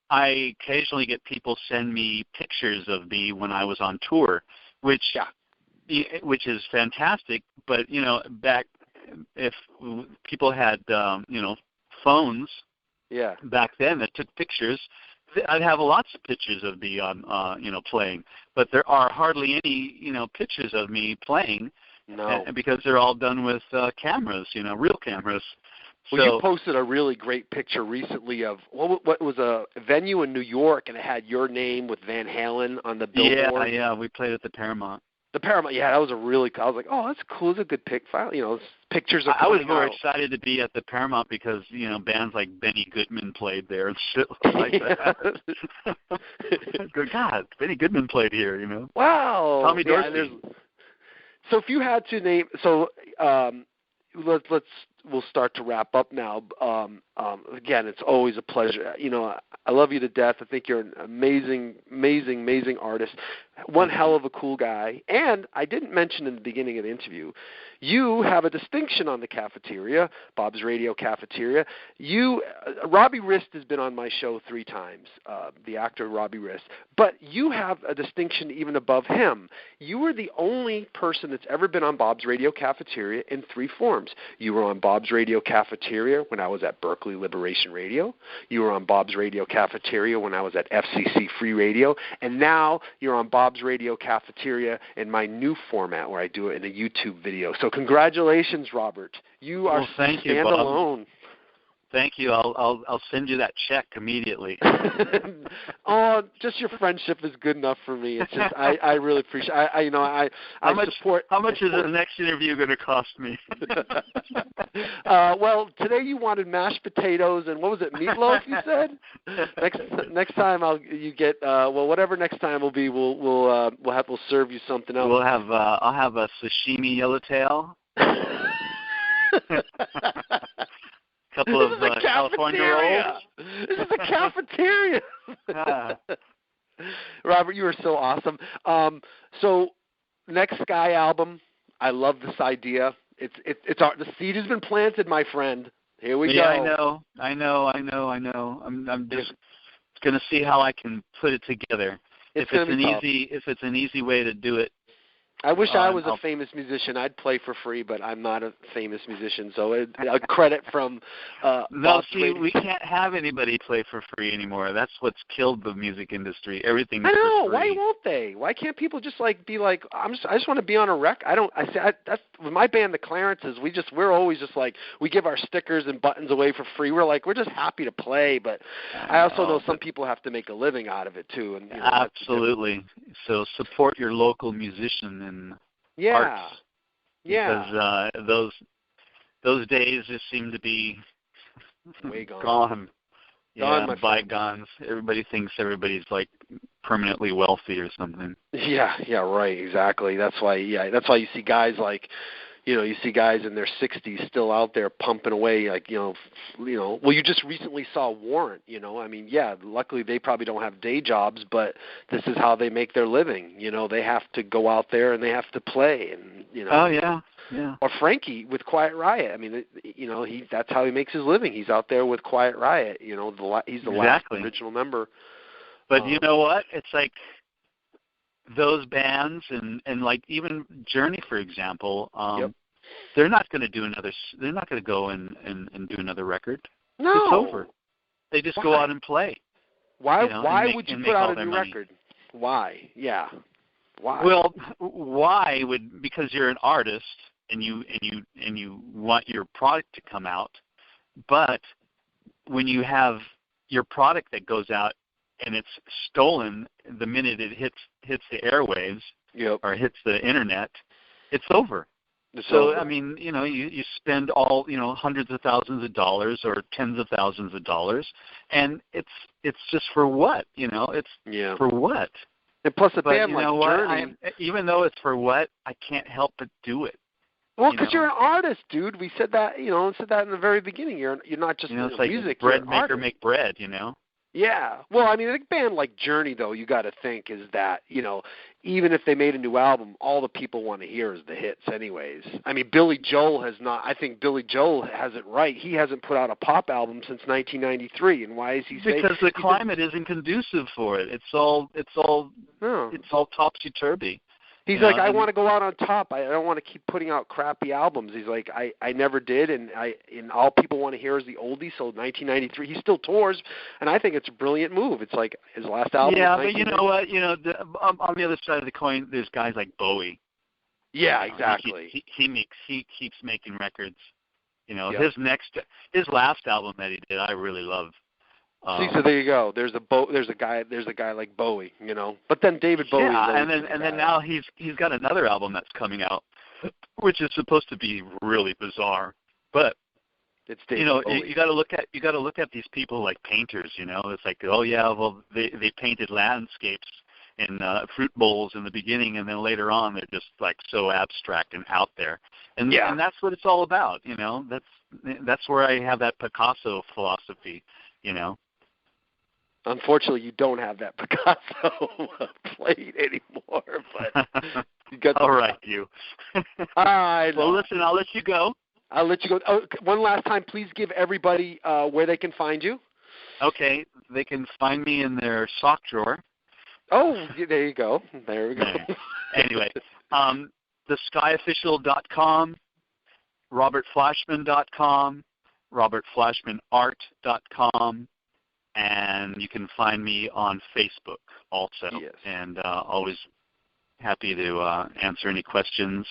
I occasionally get people send me pictures of me when I was on tour, which is fantastic. But back if people had phones, back then that took pictures, I'd have lots of pictures of me on playing, but there are hardly any pictures of me playing. No, because they're all done with cameras, real cameras. Well, you posted a really great picture recently of what was a venue in New York, and it had your name with Van Halen on the billboard. Yeah, we played at the Paramount. The Paramount, that was I was like, oh, that's cool. It's a good pic file. Pictures are I was coming more out. excited to be at the Paramount because, bands like Benny Goodman played there and shit like that. Good God, Benny Goodman played here, Wow. Tommy Dorsey. So if you had to name, we'll start to wrap up now. Again, it's always a pleasure. I love you to death. I think you're an amazing artist. One hell of a cool guy. And I didn't mention in the beginning of the interview, you have a distinction on the Cafeteria, Bob's Radio Cafeteria. Robbie Rist has been on my show 3 times, the actor Robbie Rist. But you have a distinction even above him. You were the only person that's ever been on Bob's Radio Cafeteria in 3 forms. You were on Bob's Radio Cafeteria when I was at Berkeley Liberation Radio. You were on Bob's Radio Cafeteria when I was at FCC Free Radio. And now you're on Bob's Radio Cafeteria in my new format where I do it in a YouTube video. So congratulations, Robert. You are standalone. Thank you. I'll send you that check immediately. Oh, just your friendship is good enough for me. It's just I really appreciate. How much is the next interview going to cost me? Well, today you wanted mashed potatoes and what was it, meatloaf? You said. Next time you get whatever next time will be. We'll serve you something else. I'll have a sashimi yellowtail. Couple of California rolls. This is a cafeteria. Robert, you are so awesome. So, next Sky album, I love this idea. The seed has been planted, my friend. Here we go. Yeah, I know. I'm just going to see how I can put it together. If it's an easy way to do it. I wish I was a famous musician. I'd play for free, but I'm not a famous musician. So a credit from we can't have anybody play for free anymore. That's what's killed the music industry. Everything's for free. Why won't they? Why can't people just be like, I just want to be on a rec. That's with my band, the Clarences. We're always just like, we give our stickers and buttons away for free. We're just happy to play, but I also know some people have to make a living out of it too. And absolutely. So support your local musician and arts. Yeah. Because those days just seem to be way gone. Gone, bygones. Everybody thinks everybody's like permanently wealthy or something. Yeah, right, exactly. That's why you see guys like, you see guys in their 60s still out there pumping away, well, you just recently saw Warrant, luckily they probably don't have day jobs, but this is how they make their living. They have to go out there and they have to play, and Oh, yeah. Or Frankie with Quiet Riot. That's how he makes his living. He's out there with Quiet Riot. He's the last original member. But you know what? It's like those bands and like even Journey, for example, they're not going to do they're not going to go and do another record. No. It's over. They just go out and play. Why would you put out a new record? Why? Yeah. Why? Well, because you're an artist and you want your product to come out, but when you have your product that goes out and it's stolen the minute it hits the airwaves or hits the internet, it's over. So you spend all hundreds of thousands of dollars or tens of thousands of dollars, and it's just for what? For what? And plus a band like Journey, even though it's for what, I can't help but do it. Well, because you're an artist, dude. We said that, in the very beginning. You're not just it's like music. Bread maker make bread, Yeah. Well, a band like Journey, though, you got to think is that, even if they made a new album, all the people want to hear is the hits anyways. Billy Joel has not. I think Billy Joel has it right. He hasn't put out a pop album since 1993. And why is he saying? Because the climate isn't conducive for it. It's all topsy-turvy. He's like, I want to go out on top. I don't want to keep putting out crappy albums. He's like, I never did, and all people want to hear is the oldies. So 1993, he still tours, and I think it's a brilliant move. It's like his last album. Yeah, but you know what? On the other side of the coin, there's guys like Bowie. Yeah, exactly. He keeps making records. His last album that he did, I really love. So there you go. There's a guy like Bowie, But then David Bowie. Yeah, and then now he's got another album that's coming out, which is supposed to be really bizarre. But it's David Bowie. you got to look at these people like painters. It's like, oh yeah, well they painted landscapes and fruit bowls in the beginning, and then later on they're just like so abstract and out there. And that's what it's all about. That's where I have that Picasso philosophy. Unfortunately, you don't have that Picasso plate anymore, but you got all right, you. All right. Well, listen, I'll let you go. Oh, one last time, please give everybody where they can find you. Okay, they can find me in their sock drawer. Oh, there you go. There we go. Anyway, theskyofficial.com, robertflashman.com, robertflashmanart.com, and you can find me on Facebook also. Yes. And always happy to answer any questions.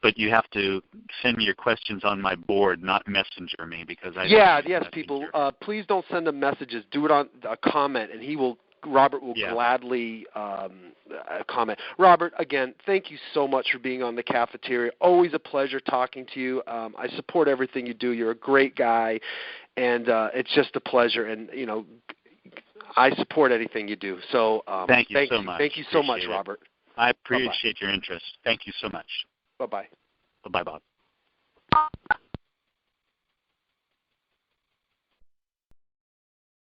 But you have to send me your questions on my board, not messenger me, because I people. Please don't send them messages. Do it on a comment, and Robert will gladly comment. Robert, again, thank you so much for being on the Cafeteria. Always a pleasure talking to you. I support everything you do. You're a great guy, and it's just a pleasure. And I support anything you do. So thank you so much. Thank you so much, Robert. I appreciate your interest. Thank you so much. Bye-bye. Bye-bye, Bob.